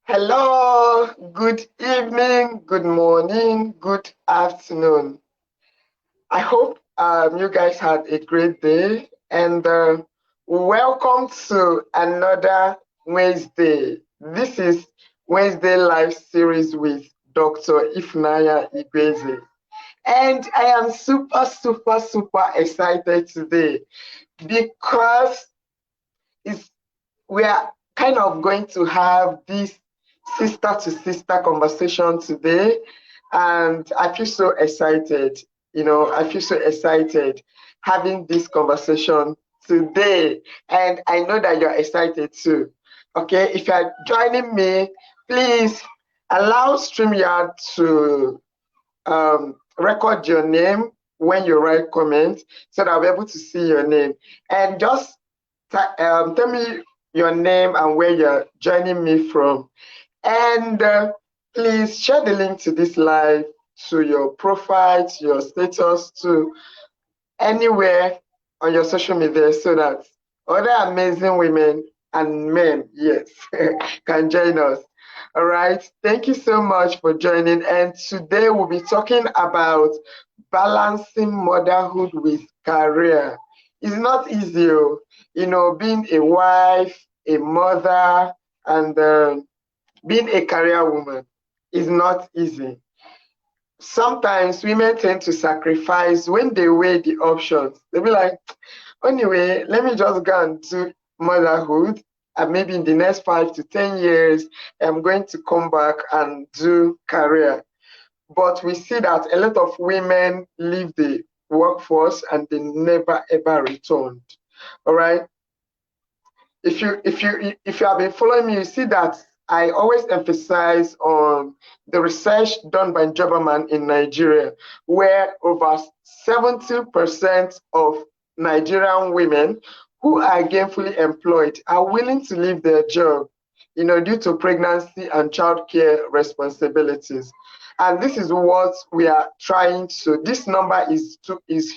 Hello, good evening, good morning, good afternoon. I hope you guys had a great day and welcome to another Wednesday. This is Wednesday Live Series with Dr. Ifunanya Igweze. And I am super excited today because we are kind of going to have this sister to sister conversation today. And I feel so excited. I feel so excited having this conversation today. And I know that you're excited too. Okay, if you're joining me, please allow StreamYard to record your name when you write comments so that I'll be able to see your name. And just tell me your name and where you're joining me from. And please share the link to this live to your profile, to your status, to anywhere on your social media so that other amazing women and men, yes, can join us. All right. Thank you so much for joining. And today we'll be talking about balancing motherhood with career. It's not easy, being a wife, a mother, and being a career woman is not easy. Sometimes women tend to sacrifice when they weigh the options. They'll be like, anyway, let me just go and do motherhood. And maybe in the next 5 to 10 years, I'm going to come back and do career. But we see that a lot of women leave the workforce and they never ever returned. All right. If you have been following me, you see that I always emphasize on the research done by Jobberman in Nigeria, where over 70% of Nigerian women who are gainfully employed are willing to leave their job, due to pregnancy and childcare responsibilities. And this is what we are trying to. This number is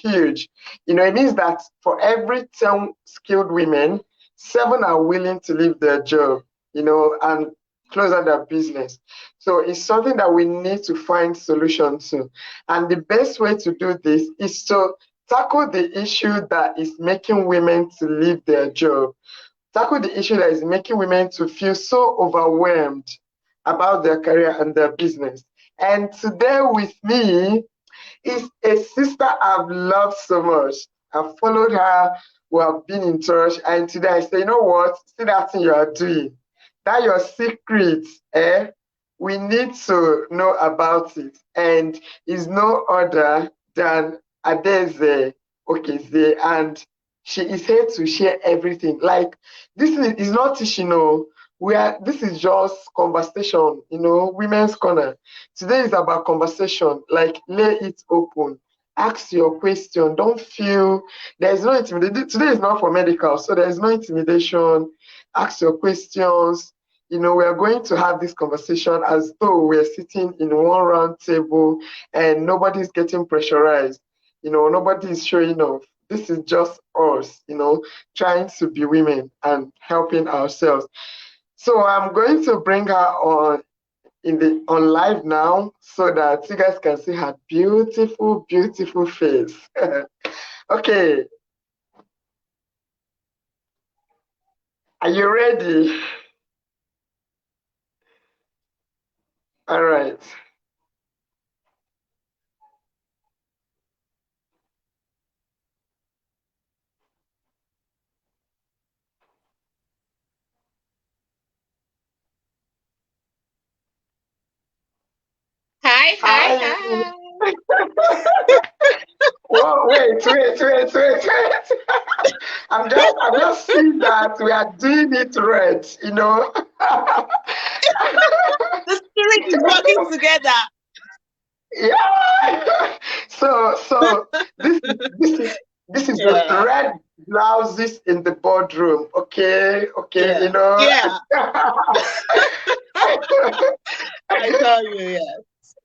huge. It means that for every 10 skilled women, 7 are willing to leave their job, and close out their business. So it's something that we need to find solutions to. And the best way to do this is to tackle the issue that is making women to leave their job. Tackle the issue that is making women to feel so overwhelmed about their career and their business. And today with me is a sister I've loved so much. I've followed her, we have been in touch, and today I say, you know what? See that thing you are doing, that your secret, we need to know about it. And is no other than Adaeze Okezie, and she is here to share everything. Like, this is not teaching, this is just conversation, women's corner. Today is about conversation, like lay it open. Ask your question. Don't feel there's no intimidation. Today is not for medical, so there's no intimidation. Ask your questions. We are going to have this conversation as though we're sitting in one round table and nobody's getting pressurized. Nobody is showing off. This is just us, trying to be women and helping ourselves. So I'm going to bring her on live now so that you guys can see her beautiful face. Okay, are you ready? All right. Hi. Whoa, wait. I'm just seeing that we are doing it right, The spirit is working together. Yeah. So this is the red blouses in the boardroom. Okay, yeah. Yeah. I tell you, yes.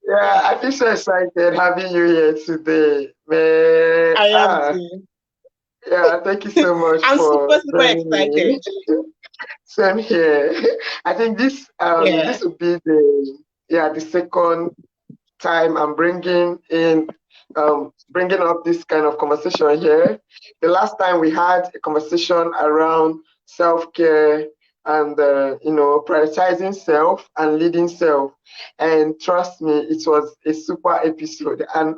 Yeah, I feel so excited having you here today, man. I am too. Yeah, thank you so much I'm for super excited. me. Same here. I think Yeah. this would be the second time I'm bringing up this kind of conversation here. The last time we had a conversation around self-care and prioritizing self and leading self, and trust me, it was a super episode, and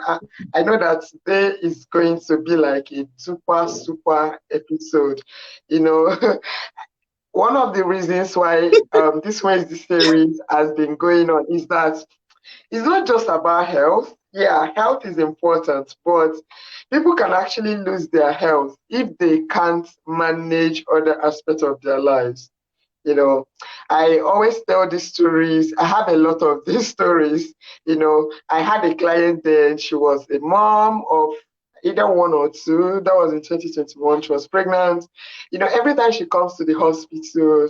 I know that today is going to be like a super episode. You know, one of the reasons why this Wednesday series has been going on is that it's not just about health. Yeah, health is important, but people can actually lose their health if they can't manage other aspects of their lives. I always tell these stories. I have a lot of these stories. I had a client then, she was a mom of either one or two. That was in 2021. She was pregnant. Every time she comes to the hospital,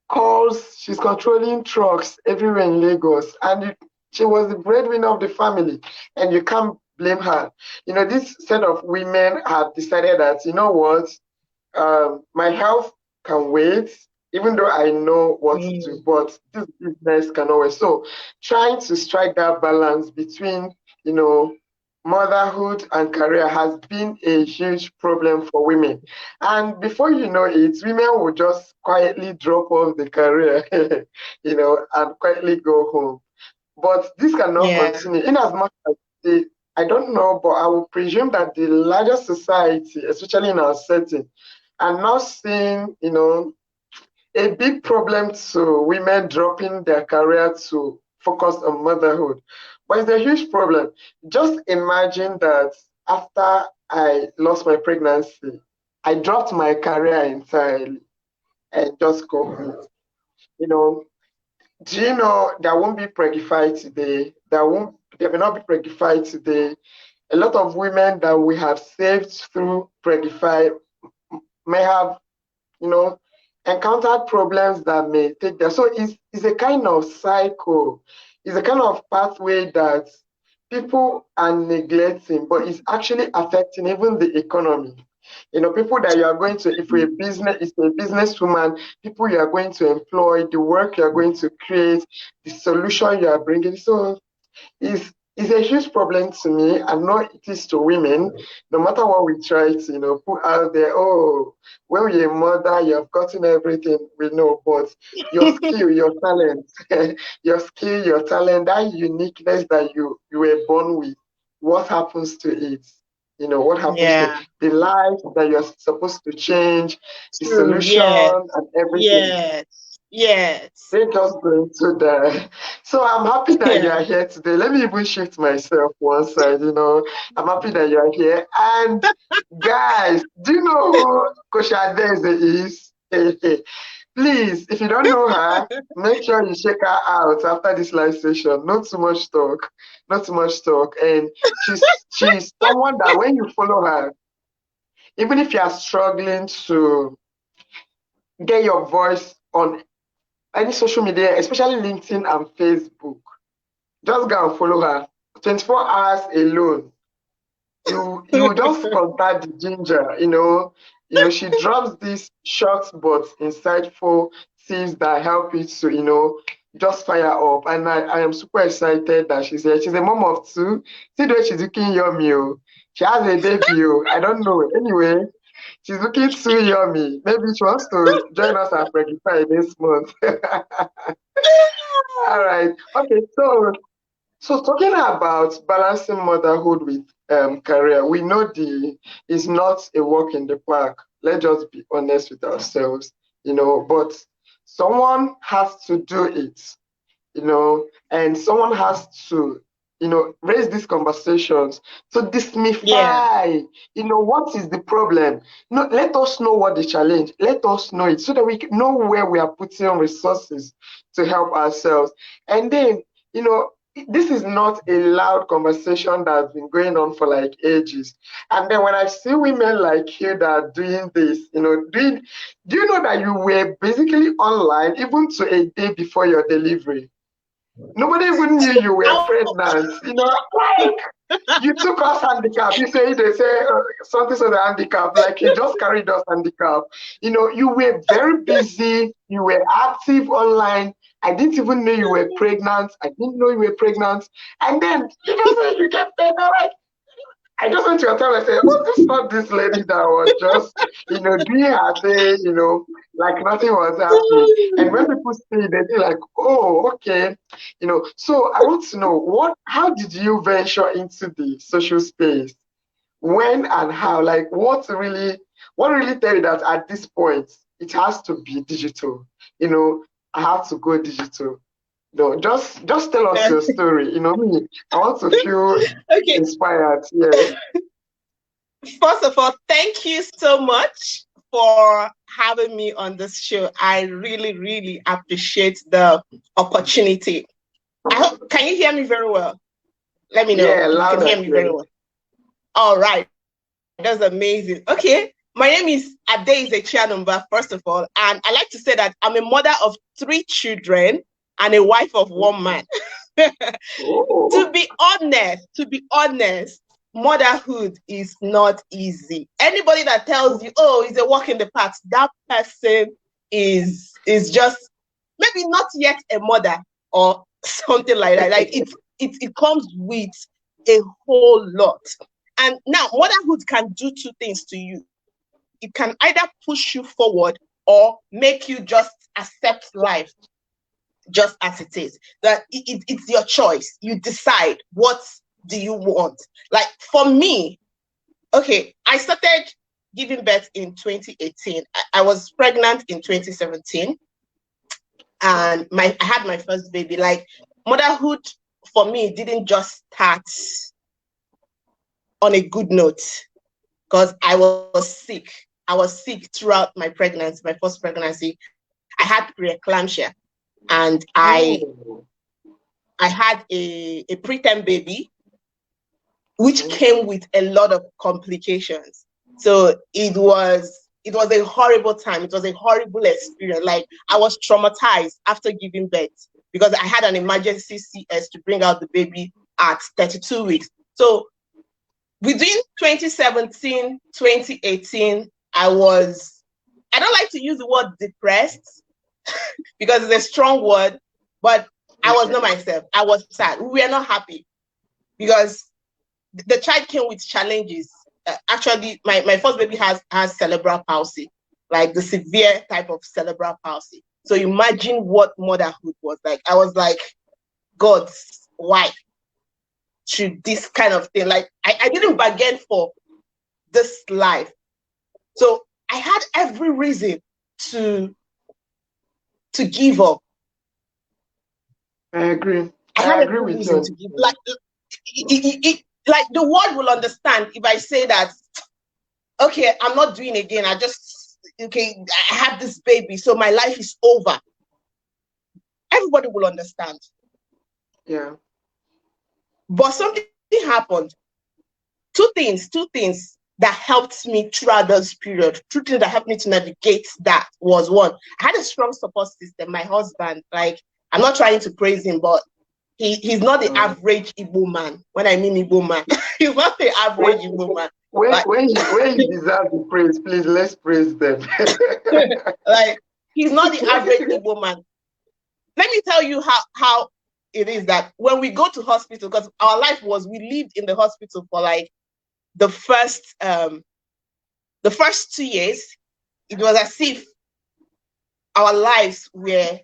calls, she's controlling trucks everywhere in Lagos, and she was the breadwinner of the family, and you can't blame her. This set of women have decided that, what, my health can wait, even though I know what to do, Mm. but this business can always. So trying to strike that balance between, you know, motherhood and career has been a huge problem for women. And before you know it, women will just quietly drop off the career, and quietly go home. But this cannot Yeah. continue. In as much as I don't know, but I will presume that the larger society, especially in our setting, are now seeing, a big problem to women dropping their career to focus on motherhood. But it's a huge problem. Just imagine that after I lost my pregnancy, I dropped my career entirely and just go home. You know, do you know there won't be Preggify today? There will not be Preggify today. A lot of women that we have saved through Preggify may have, you know, encountered problems that may take them. So it's a kind of cycle. It's a kind of pathway that people are neglecting, but it's actually affecting even the economy. People that you are going to, if you're a business, if you're a businesswoman, people you are going to employ, the work you are going to create, the solution you are bringing. So is a huge problem to me. I know it is to women. No matter what we try to, put out there, oh, when you're a mother, you have gotten everything we know, but your skill, your talent, your skill, your talent, that uniqueness that you were born with, what happens to it? What happens to Yeah. the life that you're supposed to change, the True. solution Yes. and everything? Yes. Yes. They just going to die. So I'm happy that you Yeah. are here today. Let me even shift myself one side. I'm happy that you are here. And guys, do you know who Coach Adaeze is? Please, if you don't know her, make sure you check her out after this live session. Not too much talk. Not too much talk. And she's someone that when you follow her, even if you are struggling to get your voice on any social media, especially LinkedIn and Facebook, just go and follow her. 24 hours alone, you just contact the ginger. She drops these short but insightful tips that help you to just fire up. And I am super excited that she's here. She's a mom of two. See the way she's looking yummy. Oh. She has a baby. Oh. I don't know. Anyway, she's looking too yummy. Maybe she wants to join us at Preggify this month. All right. Okay. So talking about balancing motherhood with career, we know it's not a walk in the park. Let's just be honest with ourselves, but someone has to do it, and someone has to, raise these conversations to Yeah. demystify, what is the problem? No, let us know what the challenge, let us know it so that we can know where we are putting resources to help ourselves. And then, this is not a loud conversation that's been going on for like ages. And then when I see women like you that are doing this, do you know that you were basically online even to a day before your delivery? Nobody even knew you were pregnant. Like you took us handicap. You say they say something so the handicap. Like you just carried us handicap. You were very busy. You were active online. I didn't even know you were pregnant. I didn't know you were pregnant. And then you just said you get pregnant. Like I just went to your time and said, oh, this is not this lady that was just, doing her thing, like nothing was happening. And when people see, they be like, oh, okay. So I want to know how did you venture into the social space? When and how? Like what really tell you that at this point it has to be digital? I have to go digital. No, just tell us your story. Me, I want to feel inspired. Yeah. First of all, thank you so much for having me on this show. I really, really appreciate the opportunity. Can you hear me very well? Let me know. Yeah, You can hear me very well. All right. That's amazing. Okay. My name is Adaeze Chianumba, first of all. And I like to say that I'm a mother of 3 children and a wife of 1 man. To be honest, motherhood is not easy. Anybody that tells you, oh, it's a walk in the park, that person is just maybe not yet a mother or something like that. Like it comes with a whole lot. And now motherhood can do 2 things to you. It can either push you forward or make you just accept life just as it is. That it's your choice. You decide what do you want. Like for me, okay, I started giving birth in 2018. I was pregnant in 2017, and I had my first baby. Like motherhood for me didn't just start on a good note because I was sick. I was sick throughout my pregnancy, my first pregnancy. I had preeclampsia, and I had a preterm baby, which came with a lot of complications. So it was a horrible time. It was a horrible experience. Like I was traumatized after giving birth because I had an emergency CS to bring out the baby at 32 weeks. So within 2017, 2018, I don't like to use the word depressed because it's a strong word, but I was not myself. I was sad. We were not happy because the child came with challenges. Actually, my first baby has cerebral palsy, like the severe type of cerebral palsy. So imagine what motherhood was like. I was like, God, why should this kind of thing? Like, I didn't bargain for this life. So I had every reason to give up. I agree. I agree with you. To give. Like, like the world will understand if I say that, okay, I'm not doing again. I had this baby, so my life is over. Everybody will understand. Yeah. But something happened. Two things that helped me throughout this period. 2 things that helped me to navigate that was, 1, I had a strong support system. My husband, like, I'm not trying to praise him, but he's not the average Igbo man. When I mean Igbo man, he's not the average Igbo man. When he deserves the praise, please let's praise them. Like he's not the average Igbo man. Let me tell you how it is that when we go to hospital, because our life was, we lived in the hospital for like the first 2 years. It was as if our lives were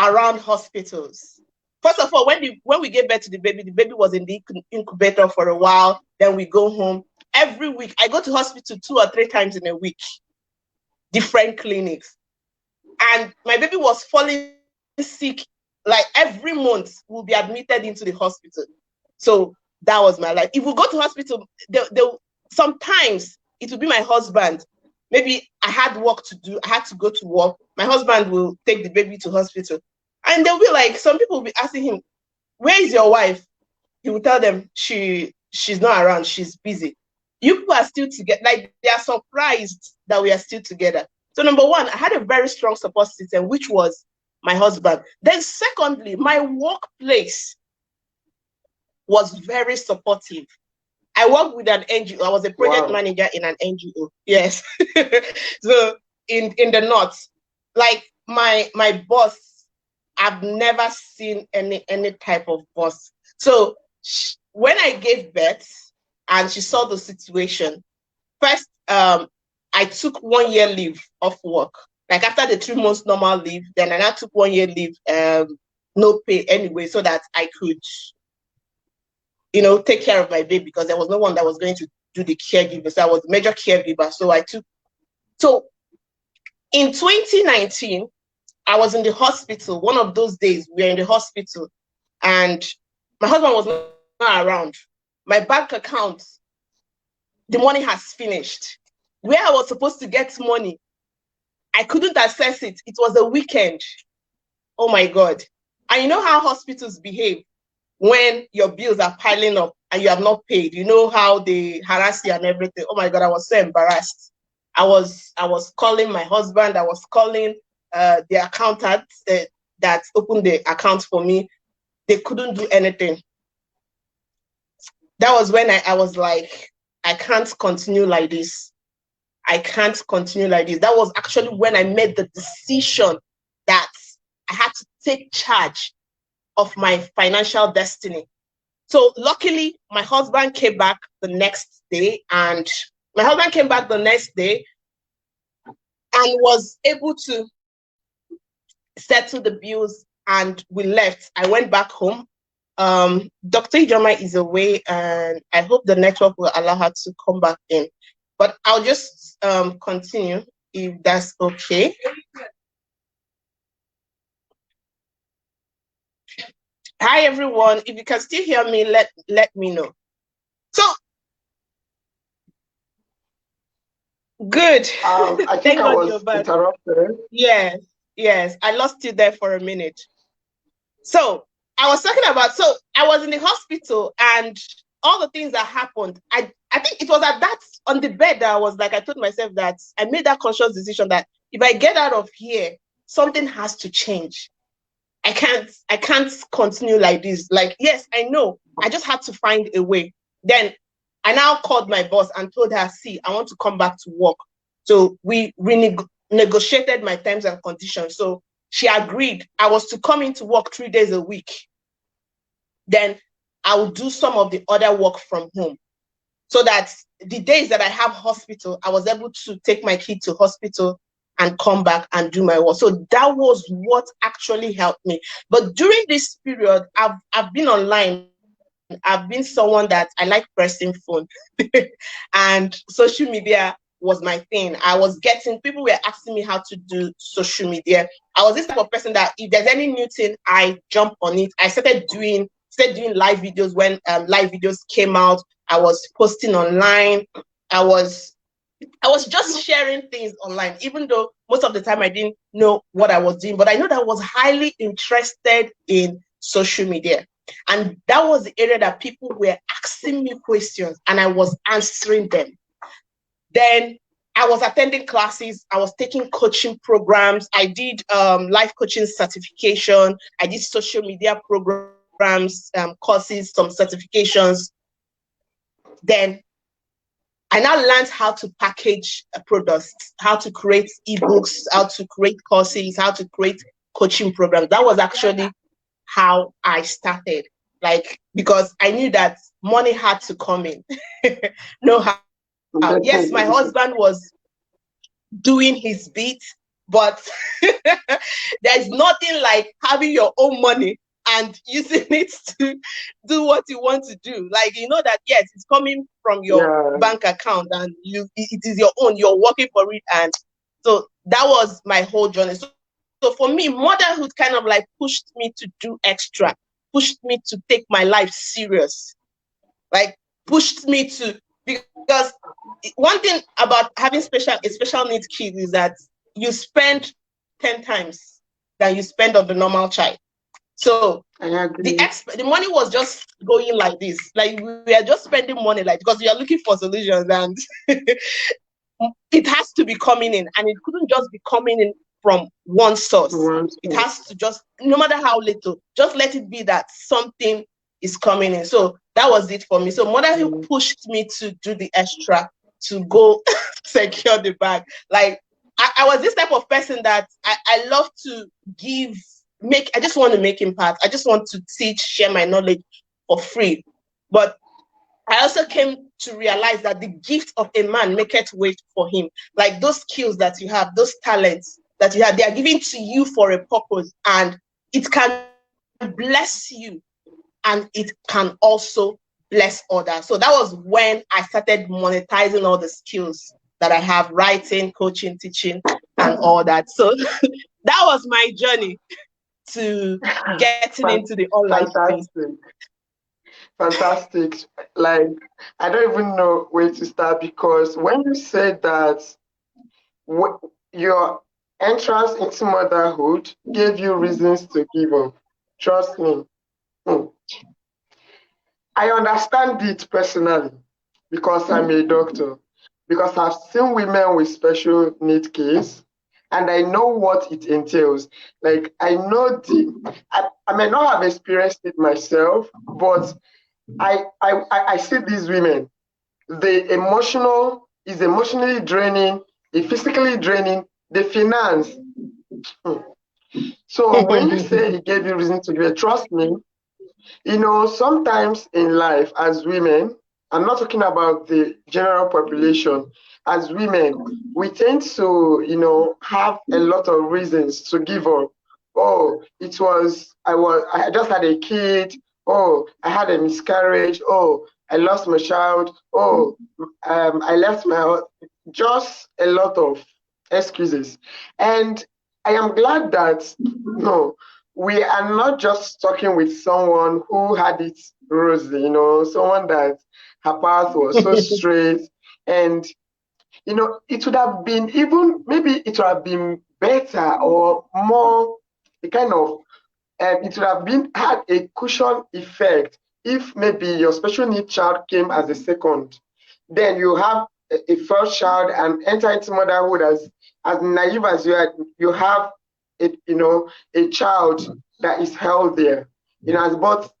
around hospitals. First of all, when we gave birth to the baby was in the incubator for a while. Then we go home. Every week, I go to hospital 2 or 3 times in a week, different clinics. And my baby was falling sick. Like every month, we'll be admitted into the hospital. So that was my life. If we go to hospital, sometimes it will be my husband. Maybe I had work to do. I had to go to work. My husband will take the baby to hospital. And they'll be like, some people will be asking him, where is your wife? He will tell them she's not around, she's busy. You people are still together. Like they are surprised that we are still together. So number 1, I had a very strong support system, which was my husband. Then secondly, my workplace was very supportive. I worked with an NGO. I was a project manager in an NGO. Yes. So in the north, like my boss, I've never seen any type of boss. So when I gave birth and she saw the situation, first I took 1 year leave of work. Like after the 3 months normal leave, then I now took 1 year leave, no pay anyway, so that I could, take care of my baby, because there was no one that was going to do the caregiver. So I was major caregiver. So in 2019, I was in the hospital. One of those days, we were in the hospital, and my husband was not around. My bank account, the money has finished. Where I was supposed to get money, I couldn't access it. It was a weekend. Oh my God. And you know how hospitals behave when your bills are piling up and you have not paid. You know how they harass you and everything. Oh my God, I was so embarrassed. I was calling my husband. I was calling the accountant that opened the account for me. They couldn't do anything. That was when I was like, I can't continue like this. I can't continue like this. That was actually when I made the decision that I had to take charge of my financial destiny. So luckily, my husband came back the next day, and was able to settle the bills, and we left. I went back home. Dr. Ijoma is away, and I hope the network will allow her to come back in. But I'll just continue if that's okay. Hi everyone. If you can still hear me, let me know. So good. I think I was interrupted. Yes. I lost you there for a minute. So I was talking about, so I was in the hospital, and all the things that happened, I think it was at that, on the bed, that I was like, I told myself that I made that conscious decision that if I get out of here, something has to change. I can't continue like this. Like, yes, I know. I just had to find a way. Then I now called my boss and told her, see, I want to come back to work. So we negotiated my terms and conditions. So she agreed. I was to come into work 3 days a week. Then I will do some of the other work from home, so that the days that I have hospital, I was able to take my kid to hospital and come back and do my work. So that was what actually helped me. But during this period, I've been online. I've been someone that I like pressing phone and social media was my thing. People were asking me how to do social media. I was this type of person that if there's any new thing, I jump on it. I started doing live videos when live videos came out. I was posting online. I was just sharing things online, even though most of the time I didn't know what I was doing, but I know that I was highly interested in social media. And that was the area that people were asking me questions and I was answering them. Then I was attending classes. I was taking coaching programs. I did life coaching certification. I did social media programs, courses, some certifications. Then I now learned how to package products, how to create ebooks, how to create courses, how to create coaching programs. That was actually how I started. Like, because I knew that money had to come in. No how. Yes, my husband was doing his bit, but there's nothing like having your own money and using it to do what you want to do. Like, you know that, yes, it's coming from your bank account and it is your own, you're working for it. And so that was my whole journey. So for me, motherhood kind of like pushed me to do extra, pushed me to take my life serious, like pushed me to, because one thing about having a special needs kid is that you spend 10 times than you spend on the normal child. So the money was just going like this. Like, we are just spending money, like, because we are looking for solutions, and it has to be coming in, and it couldn't just be coming in from one source. It has to just, no matter how little, just let it be that something is coming in. So that was it for me. So motherhood pushed me to do the extra, to go secure the bag. Like I was this type of person that I love to I just want to make impact. I just want to teach, share my knowledge for free. But I also came to realize that the gift of a man maketh way for him. Like those skills that you have, those talents that you have, they are given to you for a purpose, and it can bless you, and it can also bless others. So that was when I started monetizing all the skills that I have: writing, coaching, teaching, and all that. So that was my journey to getting into the online space. Fantastic. Like, I don't even know where to start, because when you said that your entrance into motherhood gave you reasons to give up, trust me, I understand it personally, because I'm a doctor, because I've seen women with special need case, and I know what it entails. Like, I know I may not have experienced it myself, but I see these women. The emotional is emotionally draining, the physically draining, the finance. So when you say it gave you reason to give, trust me, sometimes in life as women, I'm not talking about the general population, as women, we tend to, have a lot of reasons to give up. Oh, I just had a kid. Oh, I had a miscarriage. Oh, I lost my child. Oh, I left just a lot of excuses. And I am glad that, no, we are not just talking with someone who had it rosy, someone that her path was so straight. And, it would have been maybe it would have been better or more, a kind of, it would have had a cushion effect if maybe your special need child came as a second. Then you have a first child and enter into motherhood as naive as you are. You have a child that is healthier, but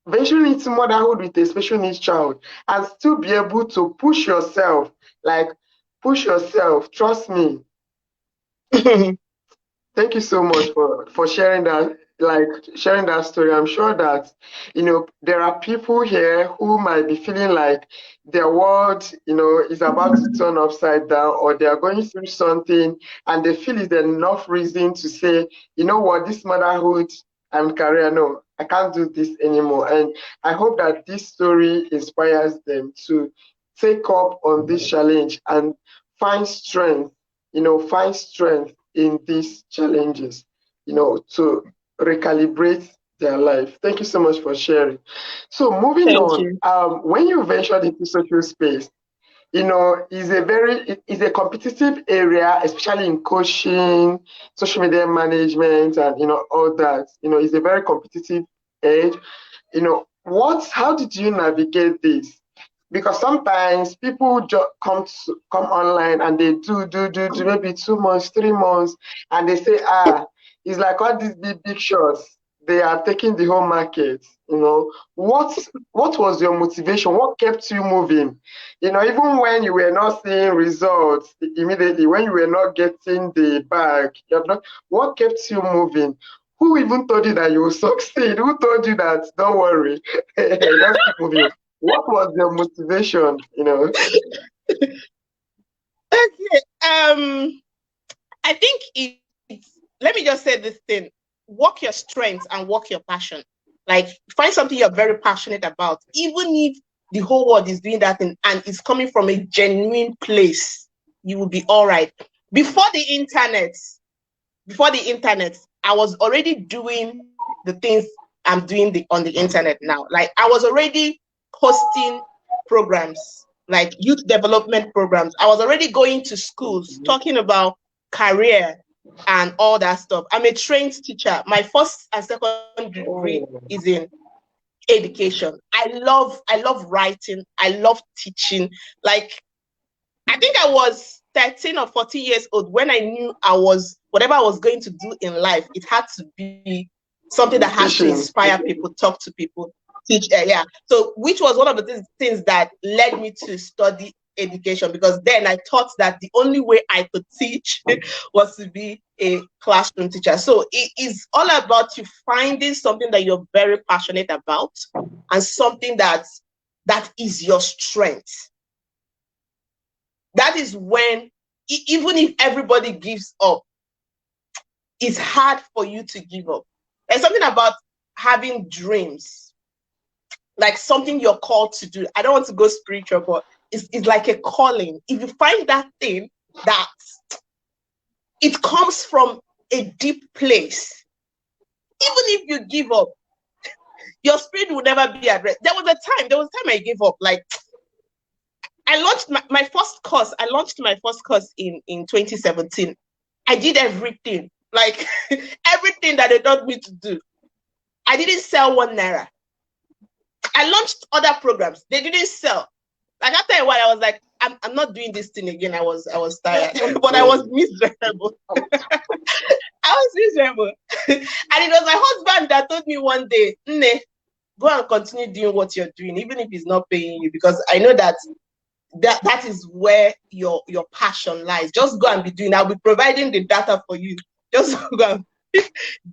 venturing into motherhood with a special needs child and still be able to push yourself, trust me. Thank you so much for sharing that story. I'm sure that there are people here who might be feeling like their world is about to turn upside down, or they are going through something and they feel it's enough reason to say, what, this motherhood and career, no, I can't do this anymore. And I hope that this story inspires them to take up on this challenge and find strength in these challenges, to recalibrate their life. Thank you so much for sharing. So moving Thank on, you. when you ventured into social space, it's a competitive area, especially in coaching, social media management, and all that. It's a very competitive age. How did you navigate this? Because sometimes people just come online and they do maybe 2 months, 3 months, and they say, it's like all these big shots, they are taking the whole market. What was your motivation? What kept you moving? Even when you were not seeing results immediately, when you were not getting the bag, what kept you moving? Who even told you that you will succeed? Who told you that, don't worry, just keep moving? What was your motivation? Okay. I think let me just say this thing: work your strengths and work your passion. Like, find something you're very passionate about, even if the whole world is doing that thing and it's coming from a genuine place, you will be all right. Before the internet, I was already doing the things I'm doing on the internet now. Like, I was already hosting programs, like youth development programs. I was already going to schools talking about career and all that stuff. I'm a trained teacher. My first and second degree is in education. I love writing. I love teaching. Like, I think I was 13 or 14 years old, when I knew whatever I was going to do in life, it had to be something that has to inspire people, talk to people, teach. Yeah. So, which was one of the things that led me to study education, because then I thought that the only way I could teach was to be a classroom teacher. So it is all about you finding something that you're very passionate about and something that is your strength. That is when, even if everybody gives up, it's hard for you to give up. There's something about having dreams, like something you're called to do. I don't want to go spiritual, but it's like a calling. If you find that thing that it comes from a deep place, even if you give up, your spirit will never be at rest. There was a time I gave up. Like, I launched my first course. I launched my first course in 2017. I did everything, like everything that they taught me to do. I didn't sell 1 naira. I launched other programs. They didn't sell. Like, after a while, I was like, I'm not doing this thing again. I was tired, but I was miserable. I was miserable. And it was my husband that told me one day, Nne, go and continue doing what you're doing, even if it's not paying you, because I know that is where your passion lies. Just go and be doing. I'll be providing the data for you. Just go and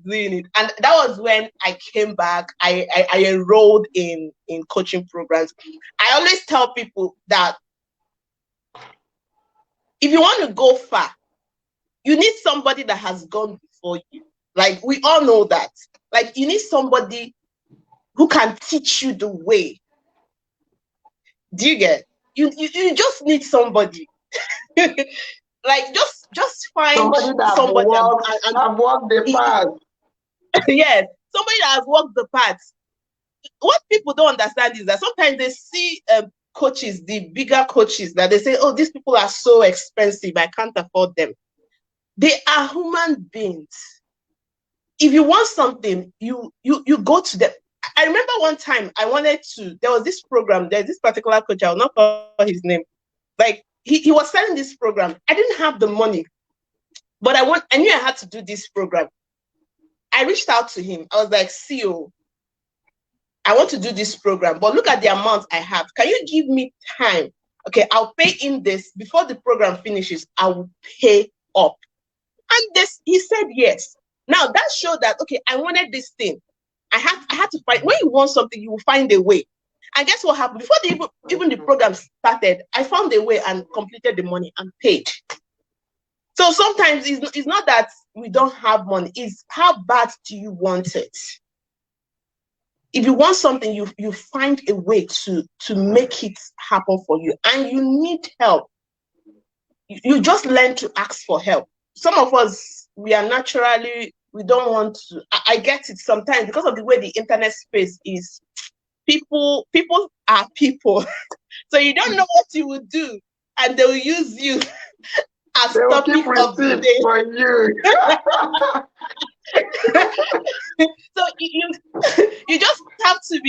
doing it. And that was when I came back. I enrolled in coaching programs. I always tell people that if you want to go far, you need somebody that has gone before you. Like, we all know that. Like, you need somebody who can teach you the way. Do you get? You just need somebody. Like, just find somebody that have walked the path. Yes, somebody that has walked the path. What people don't understand is that sometimes they see coaches, the bigger coaches, that they say, oh, these people are so expensive, I can't afford them. They are human beings. If you want something, you go to them. I remember one time there was this program, there's this particular coach, I will not call his name. Like, he was selling this program. I didn't have the money, but I knew I had to do this program. I reached out to him. I was like, CEO, I want to do this program, but look at the amount I have. Can you give me time? Okay, I'll pay in this. Before the program finishes, I will pay up. And he said yes. Now that showed that, okay, I wanted this thing. I had to find. When you want something, you will find a way. And guess what happened? Before even the program started, I found a way and completed the money and paid. So sometimes it's not that we don't have money. It's how bad do you want it? If you want something, you find a way to make it happen for you. And you need help. You just learn to ask for help. Some of us, we don't want to. I get it sometimes because of the way the internet space is. People are people. So you don't know what you would do, and they will use you as topic of the day for you. So you just have to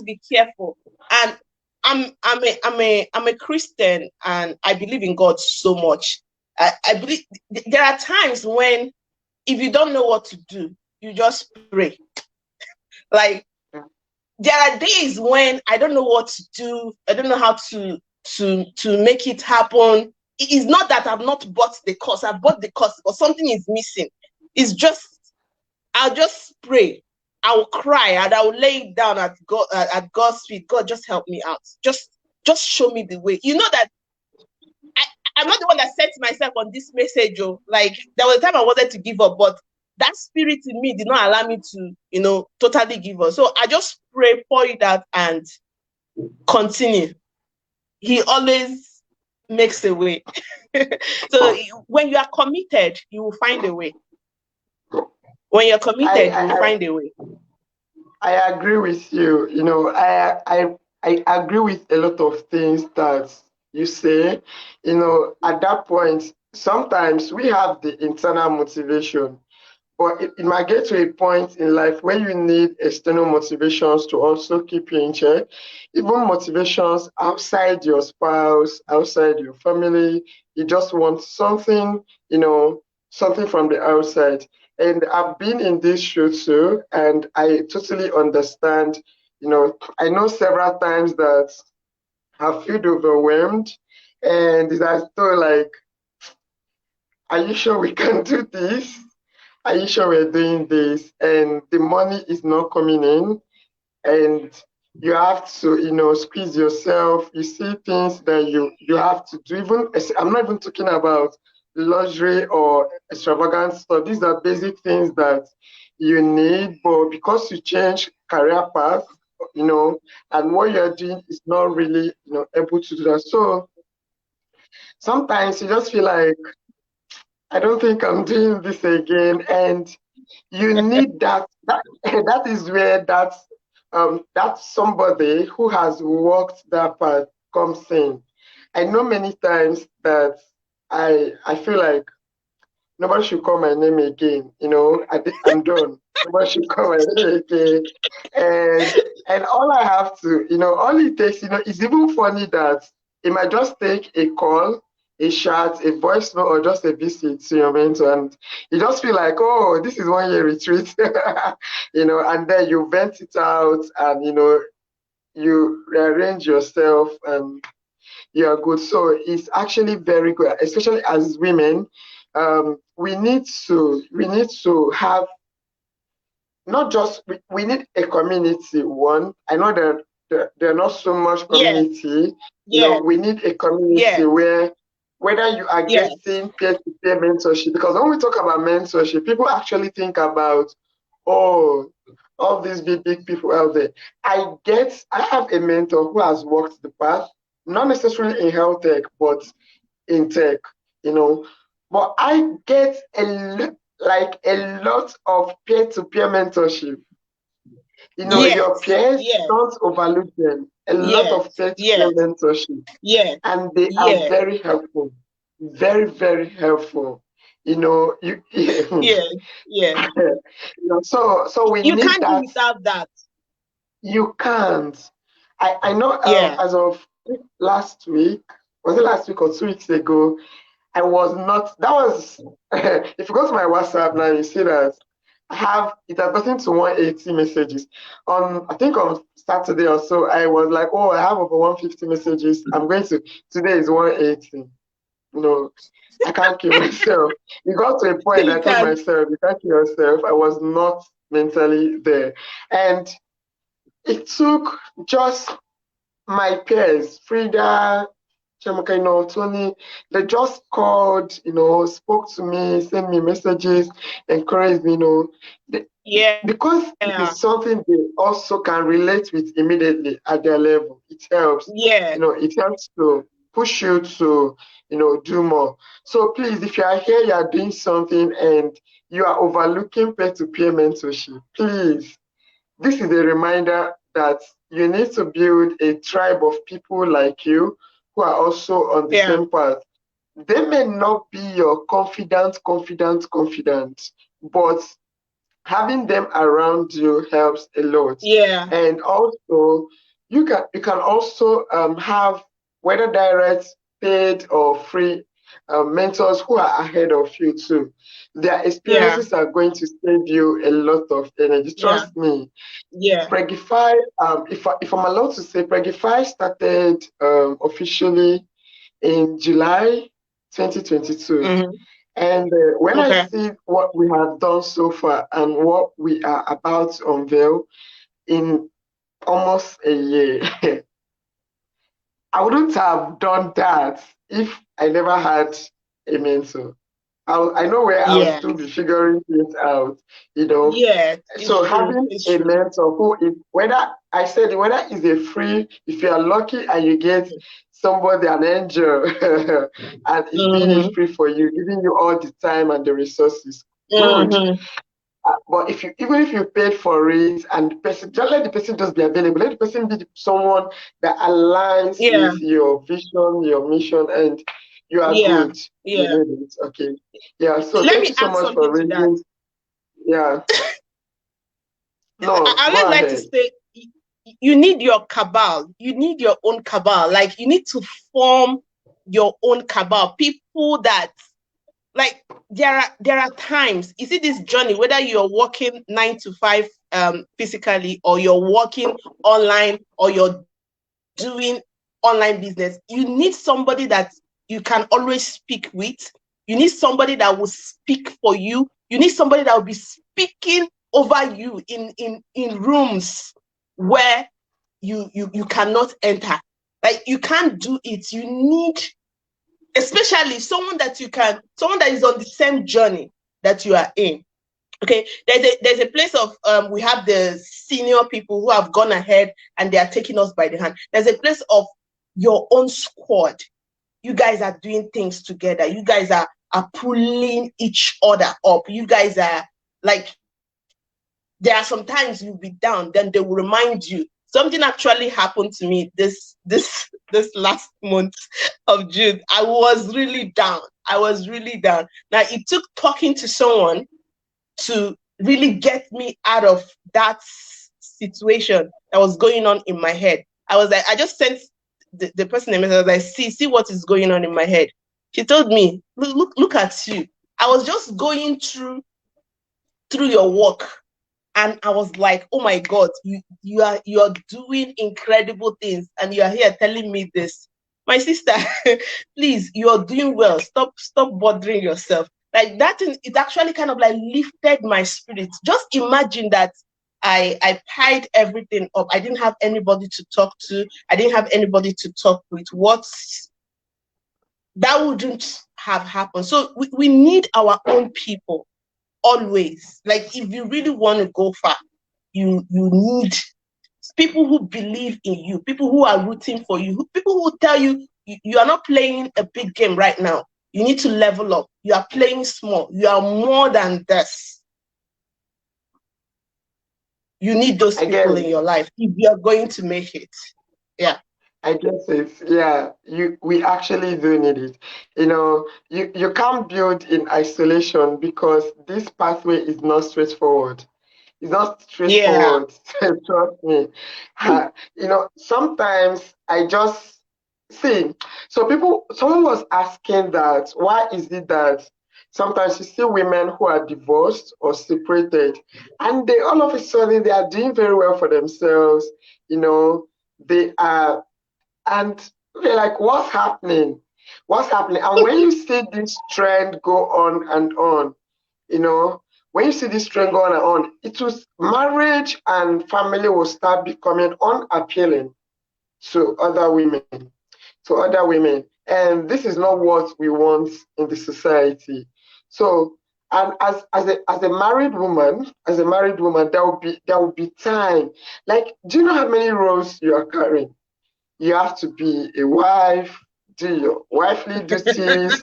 be careful. And I'm a Christian, and I believe in God so much. I believe there are times when, if you don't know what to do, you just pray. Like, there are days when I don't know what to do. I don't know how to make it happen. It is not that I've not bought the course. I've bought the course, but something is missing. It's just, I'll just pray. I will cry and I will lay it down at God's feet. God, just help me out. Just show me the way. You know that I'm not the one that set myself on this message. Like, there was a time I wanted to give up, but that spirit in me did not allow me to, totally give up. So I just pray, pour it out, and continue. He always makes a way. So when you are committed, you will find a way. When you're committed, you will find a way. I agree with you. I agree with a lot of things that you say. At that point, sometimes we have the internal motivation, but it might get to a point in life where you need external motivations to also keep you in check, even motivations outside your spouse, outside your family. You just want something, something from the outside. And I've been in this shoe too, and I totally understand. I know several times that I've felt overwhelmed, and it's as though like, are you sure we can do this? Are you sure we're doing this? And the money is not coming in, and you have to, squeeze yourself. You see things that you have to do. Even I'm not even talking about luxury or extravagant stuff. These are basic things that you need, but because you change career path, and what you're doing is not really, able to do that. So sometimes you just feel like, I don't think I'm doing this again. And you need that that is where that somebody who has walked that path comes in. I know many times that I feel like nobody should call my name again. I'm done. Nobody should call my name again. And all I have to, all it takes, it's even funny that it might just take a call, a chat, a voice note, or just a visit to your mentor, and you just feel like, oh, this is 1 year retreat, and then you vent it out, and you rearrange yourself, and you are good. So it's actually very good, especially as women. We need to have, not just, we need a community. One, I know that there are not so much Yes, community. yes, We need a community yes, where whether you are yes, getting peer-to-peer mentorship, because when we talk about mentorship, people actually think about, oh, all these big people out there. I have a mentor who has walked the path, not necessarily in health tech, but in tech, you know. But I get a lot of peer-to-peer mentorship. Your yes, peers, yes, don't overlook them. A lot of yes, peer-to-peer yes, mentorship, yes, and they are yes, very helpful, very, very helpful. You, yes, yes. so we You need can't do that. without that. You can't. I know. Yeah. As of last week, was it last week or 2 weeks ago? I was not. That was. If you go to my WhatsApp now, you see that it has gotten to 180 messages. I think on Saturday or so, I was like, oh, I have over 150 messages. Today is 180. No, I can't kill myself. It got to a point You I told can. myself, you can't kill yourself. I was not mentally there. And it took just my peers, Frida, Chemaka, Tony, they just called, spoke to me, sent me messages, encouraged me, Yeah. because it is something they also can relate with immediately at their level. It helps. Yeah. It helps to push you to, do more. So please, if you are here, you are doing something and you are overlooking peer-to-peer mentorship, please, this is a reminder that you need to build a tribe of people like you who are also on the Yeah. same path. They may not be your confidant, but having them around you helps a lot. Yeah. And also, you can also have, whether direct, paid, or free, mentors who are ahead of you too. Their Yeah. experiences are going to save you a lot of energy. Yeah. Trust me. Yeah. Preggify, if I'm allowed to say, Preggify started officially in July 2022. Mm-hmm. And when I Okay. see what we have done so far and what we are about to unveil in almost a year, I wouldn't have done that if I never had a mentor. I know where I'll Yeah. still be figuring things out, you know. Yeah. It's So true. having It's a true. mentor who is, whether it's a free, if you are lucky and you get somebody, an angel, and is doing it Mm-hmm. free for you, giving you all the time and the resources, good. Mm-hmm. But even if you paid for it and the person, just let the person just be available. Let the person be someone that aligns Yeah. with your vision, your mission, and you are Yeah. good. You Yeah. need it. Okay. Yeah. So Let thank me you so add much for something to that. raising. Yeah. No, I go would like to ahead. say you need your cabal. You need your own cabal. Like you need to form your own cabal. People that like there are times you see this journey, whether you're working 9 to 5 physically, or you're working online, or you're doing online business, you need somebody that you can always speak with. You need somebody that will speak for you. You need somebody that will be speaking over you in rooms where you cannot enter. Like you can't do it. You need, especially someone that someone that is on the same journey that you are in. Okay, there's a place of we have the senior people who have gone ahead and they are taking us by the hand. There's a place of your own squad. You guys are doing things together. You guys are pulling each other up. You guys are like, there are sometimes you'll be down, then they will remind you. Something actually happened to me this last month of June. I was really down. I was really down. Now it took talking to someone to really get me out of that situation that was going on in my head. I was like, I just sent the person a message. I was like, see what is going on in my head. She told me, look at you. I was just going through your work, and I was like, oh my God, you are doing incredible things, and you are here telling me this. My sister, please, you are doing well. Stop bothering yourself. Like that thing, it actually kind of like lifted my spirit. Just imagine that I pied everything up. I didn't have anybody to talk to. I didn't have anybody to talk with. That wouldn't have happened. So we need our own people always. Like if you really want to go far, you need people who believe in you, people who are rooting for you, people who tell you you are not playing a big game right now. You need to level up. You are playing small. You are more than this. You need those I get people it. in your life if you are going to make it. Yeah. I guess it's, yeah, we actually do need it. You can't build in isolation because this pathway is not straightforward. It's not Yeah. straightforward. Trust me. Sometimes I just see. So someone was asking that why is it that sometimes you see women who are divorced or separated, and they all of a sudden they are doing very well for themselves. They are, and they're like, what's happening? What's happening? And when you see this trend go on and on, you know, when you see this trend go on and on, it was marriage and family will start becoming unappealing to other women, And this is not what we want in the society. So, and as a married woman, there will be time. Like, do you know how many roles you are carrying? You have to be a wife, do your wifely duties,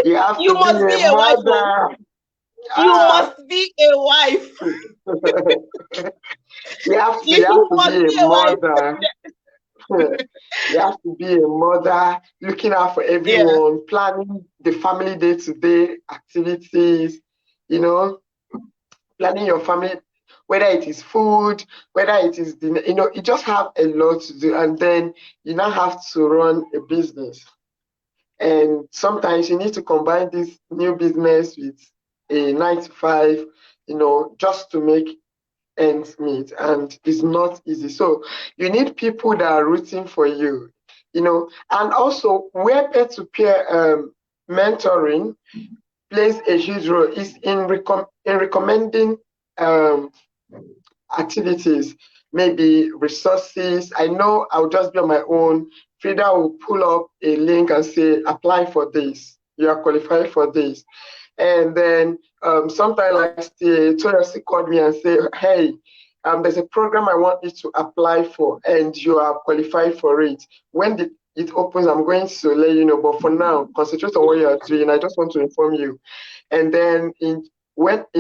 you have You to be must a be a wife. Oh. mother. You Ah, must be a wife. you have You to must be a be a wife. mother. You have to be a mother, looking out for Yeah. everyone, planning the family day-to-day activities, you know, planning your family, whether it is food, whether it is dinner, you just have a lot to do. And then you now have to run a business. And sometimes you need to combine this new business with a 9 to 5, just to make ends meet. And it's not easy. So you need people that are rooting for you, and also where peer-to-peer mentoring plays a huge role is in recommending um, activities, maybe resources. I know I'll just be on my own. Frida will pull up a link and say, apply for this. You are qualified for this. And then sometime last year, Toyosi called me and said, hey, there's a program I want you to apply for, and you are qualified for it. When it opens, I'm going to let you know. But for now, concentrate on what you are doing. I just want to inform you. And then in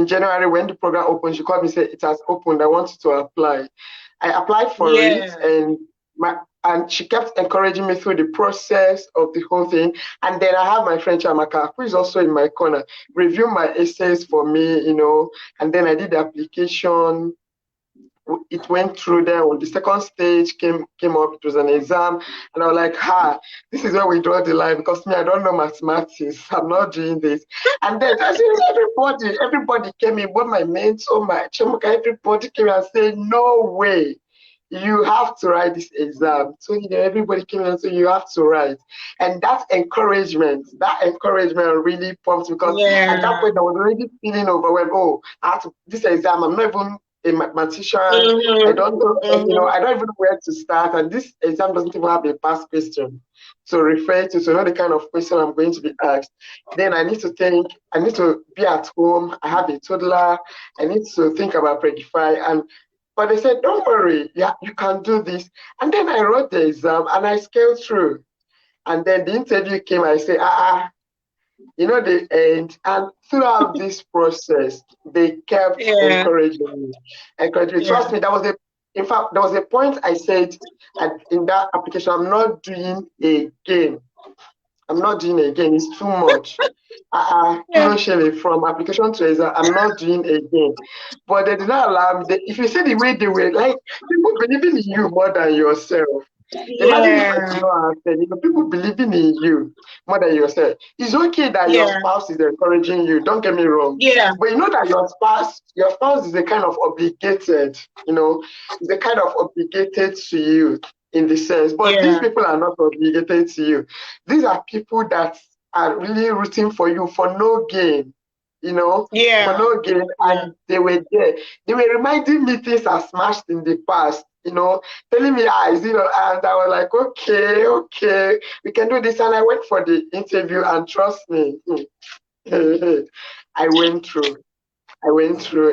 January, when the program opened, she called me and said, it has opened. I want you to apply. I applied for it, Yeah. and and she kept encouraging me through the process of the whole thing. And then I have my friend Chamaka, who is also in my corner, review my essays for me, and then I did the application. It went through there. On the second stage came up, it was an exam, and I was like, this is where we draw the line, because me, I don't know mathematics. I'm not doing this. And then everybody came in, both my mentor, my Chamaka, everybody came and said, no way. You have to write this exam. So everybody came and said, you have to write. And that encouragement really pumped, because at that point I was already feeling overwhelmed. Oh, this exam, I'm not even a mathematician. I don't know, I don't even know where to start. And this exam doesn't even have a past question to refer to, so not the kind of question I'm going to be asked. Then I need to be at home. I have a toddler. I need to think about Preggify. But they said, don't worry, yeah, you can do this. And then I wrote the exam and I scaled through. And then the interview came, I said, the end. And throughout this process, they kept encouraging me. Trust me, in fact, there was a point I said in that application, I'm not doing again. It's too much. From application to exam, I'm not doing again. But they did not allow me. If you see the way they were, like, people believing in you more than yourself. Imagine if I did not have said, people believing in you more than yourself. It's okay that your spouse is encouraging you. Don't get me wrong. Yeah. But you know that your spouse is a kind of obligated. Is a kind of obligated to you in the sense. But these people are not obligated to you. These are people that are really rooting for you for no gain. For no gain. And they were there. They were reminding me things I smashed in the past. Telling me, and I was like, okay, we can do this. And I went for the interview, and trust me, I went through,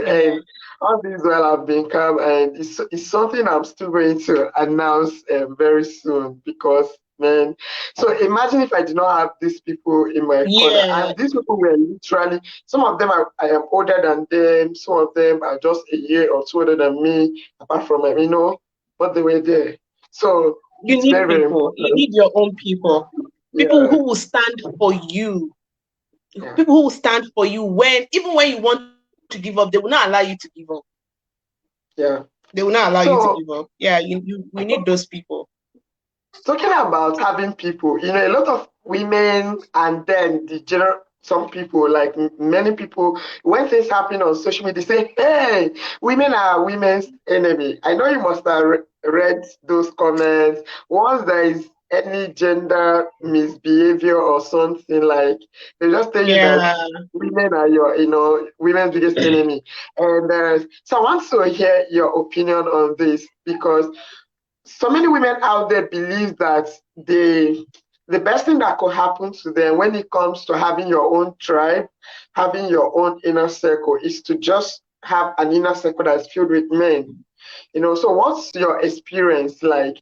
and all this while I've been calm, and it's something I'm still going to announce very soon, because, man, so imagine if I did not have these people in my corner, and these people were literally, some of them I am older than them, some of them are just a year or two older than me, apart from them, but they were there. So you need very, people. Very important. You need your own people. People who will stand for you. People who will stand for you even when you want to give up, they will not allow you to give up. Yeah. They will not allow you to give up. Yeah, we need those people. Talking about having people, a lot of women, and then some people, like many people, when things happen on social media, they say, hey, women are women's enemy. I know you must have read those comments. Once there is any gender misbehavior or something, like, they just tell you that women are your, women's biggest enemy. And so I want to hear your opinion on this, because so many women out there believe that the best thing that could happen to them when it comes to having your own tribe, having your own inner circle, is to just have an inner circle that's filled with men. So what's your experience like?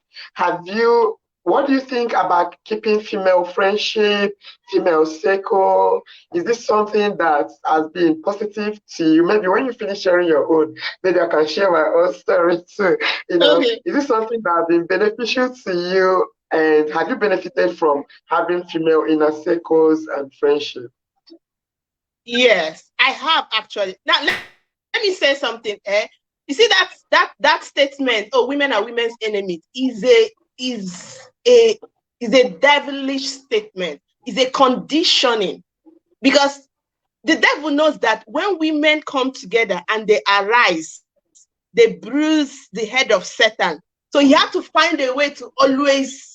What do you think about keeping female friendship, female circle? Is this something that has been positive to you? Maybe when you finish sharing your own, maybe I can share my own story too. Is this something that has been beneficial to you? And have you benefited from having female inner circles and friendship? Yes, I have actually. Now let me say something. You see that statement, oh, women are women's enemies, is a devilish statement. Is a conditioning, because the devil knows that when women come together and they arise, they bruise the head of Satan. So he had to find a way to always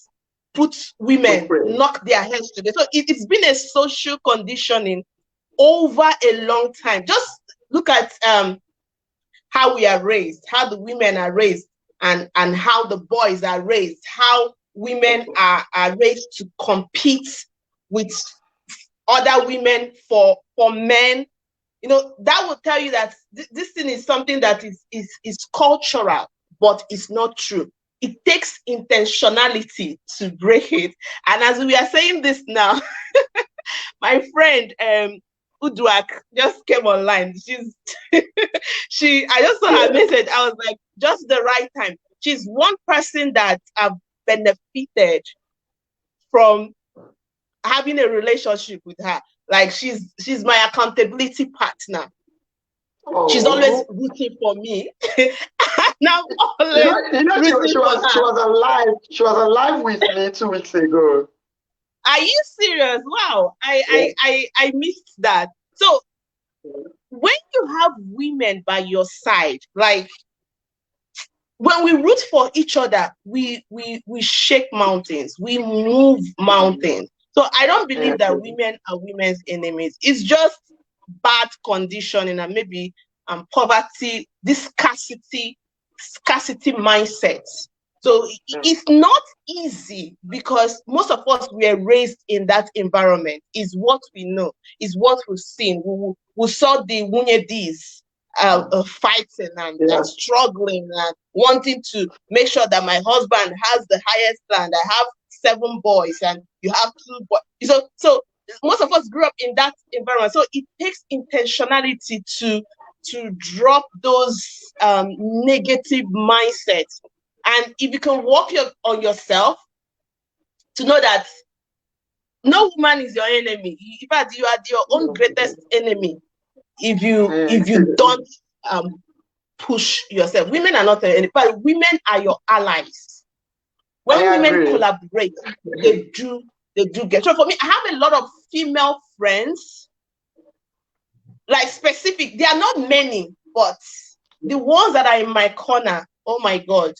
put women, knock their heads together. So it's been a social conditioning over a long time. Just look at how we are raised, how the women are raised, and how the boys are raised, how women are raised to compete with other women for men. That will tell you that this thing is something that is cultural, but it's not true. It takes intentionality to break it. And as we are saying this now, my friend Uduak just came online. I just saw her message. I was like, just the right time. She's one person that I've benefited from having a relationship with her. Like she's my accountability partner. She's always rooting for me. And I'm always rooting for her. She was alive with me 2 weeks ago. Are you serious? Wow. I missed that. So when you have women by your side, like when we root for each other, we shake mountains, we move mountains. So I don't believe that women are women's enemies. It's just bad conditioning and maybe poverty, this scarcity mindset. So it's not easy because most of us were raised in that environment. Is what we know, is what we've seen. We saw the Wunyedis fighting and struggling and wanting to make sure that my husband has the highest land. I have 7 boys and you have 2 boys. So most of us grew up in that environment. So it takes intentionality to drop those negative mindsets. And if you can work on yourself to know that no woman is your enemy. In fact, you are your own greatest enemy if you don't push yourself. Women are not an enemy, but women are your allies. When women collaborate, they do get. So for me, I have a lot of female friends, like specific. There are not many, but the ones that are in my corner, oh my God,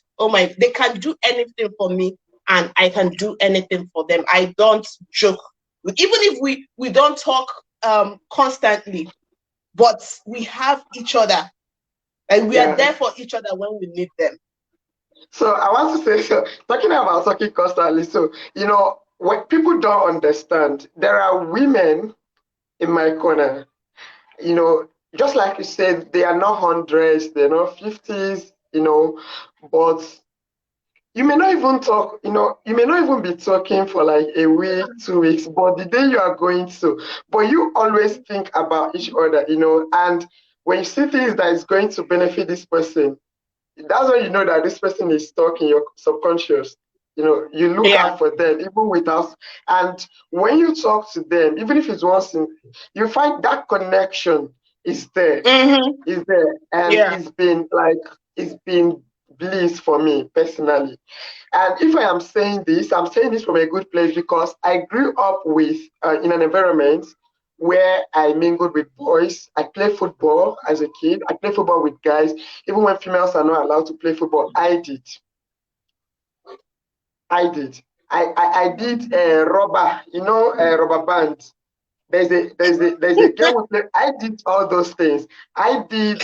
they can do anything for me and I can do anything for them. I don't joke. Even if we don't talk constantly, but we have each other and we are there for each other when we need them. So I want to say, so talking about talking constantly, so what people don't understand, there are women in my corner, just like you said, they are not hundreds, they're not 50s, but you may not even talk, you may not even be talking for like a week, 2 weeks, but the day you are going to, but you always think about each other, and when you see things that is going to benefit this person, that's when you know that this person is stuck in your subconscious. You look out for them, even without, and when you talk to them, even if it's once in, you find that connection is there, is there, and it's been bliss for me personally. And if I am saying this, I'm saying this from a good place because I grew up with in an environment where I mingled with boys. I played football as a kid. I played football with guys. Even when females are not allowed to play football, I did. I did rubber, rubber band. There's a girl who play. I did all those things. I did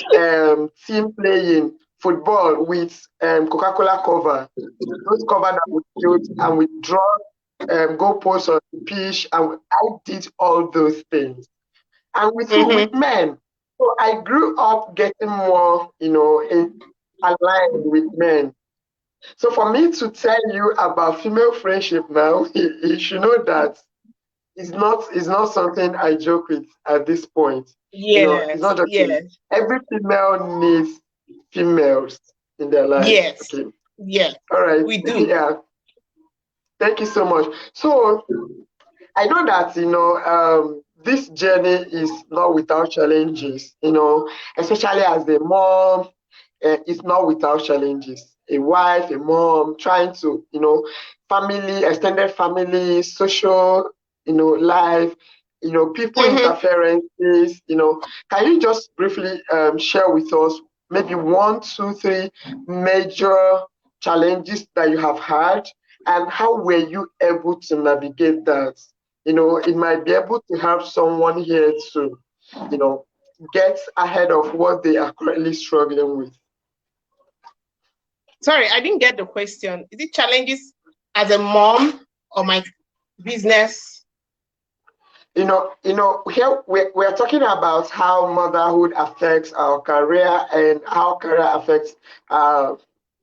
team playing football with Coca-Cola cover. Those cover that would tilt and we draw goalposts on the pitch, and I did all those things. And with men, so I grew up getting more, aligned with men. So for me to tell you about female friendship now, you should know that it's not something I joke with at this point. It's not just every female needs females in their lives. Okay. All right. We do. Yeah. Thank you so much. So I know that this journey is not without challenges. Especially as a mom, it's not without challenges. A wife, a mom, trying to family, extended family, social life, people interferences. Can you just briefly share with us maybe 1, 2, 3 major challenges that you have had, and how were you able to navigate that? It might be able to help someone here to, get ahead of what they are currently struggling with. Sorry, I didn't get the question. Is it challenges as a mom or my business? Here we're talking about how motherhood affects our career and how career affects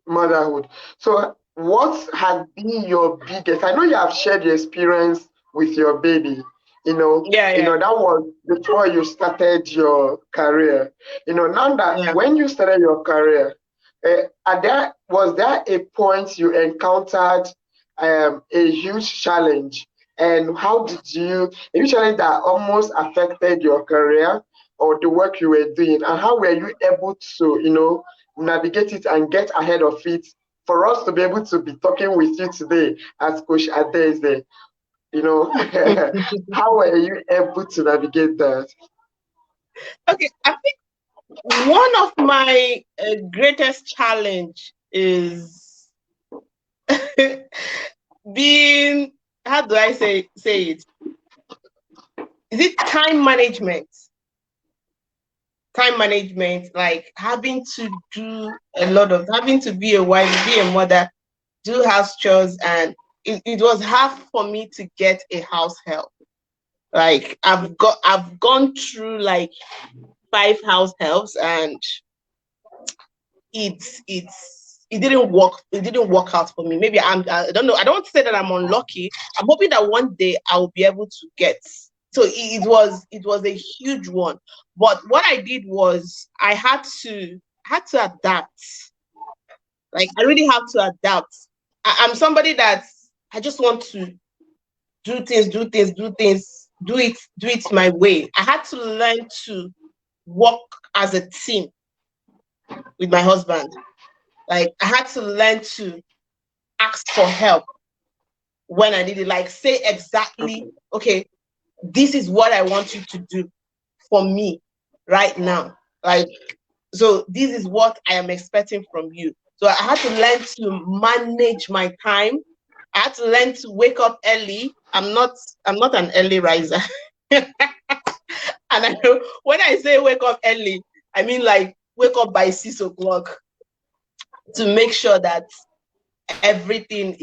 motherhood. So what has been your biggest, I know you have shared your experience with your baby, that was before you started your career. Now that when you started your career, was there a point you encountered a huge challenge? And how did a huge challenge that almost affected your career or the work you were doing? And how were you able to, navigate it and get ahead of it for us to be able to be talking with you today as Coach Adaeze? How were you able to navigate that? Okay, I think one of my greatest challenge is being, how do I say it? Is it time management? Time management, like having to be a wife, be a mother, do house chores, and it was hard for me to get a house help. Like I've gone through like 5 house helps, and it didn't work out for me. Maybe I don't know. I don't want to say that I'm unlucky. I'm hoping that one day I will be able to get. So it was a huge one. But what I did was I had to adapt. Like I really have to adapt. I'm somebody that I just want to do it my way. I had to learn to work as a team with my husband. Like I had to learn to ask for help when I need it. Like say exactly, okay, this is what I want you to do for me right now. Like, so this is what I am expecting from you. So I had to learn to manage my time. I had to learn to wake up early. I'm not an early riser. And when I say wake up early, I mean like wake up by 6 o'clock to make sure that everything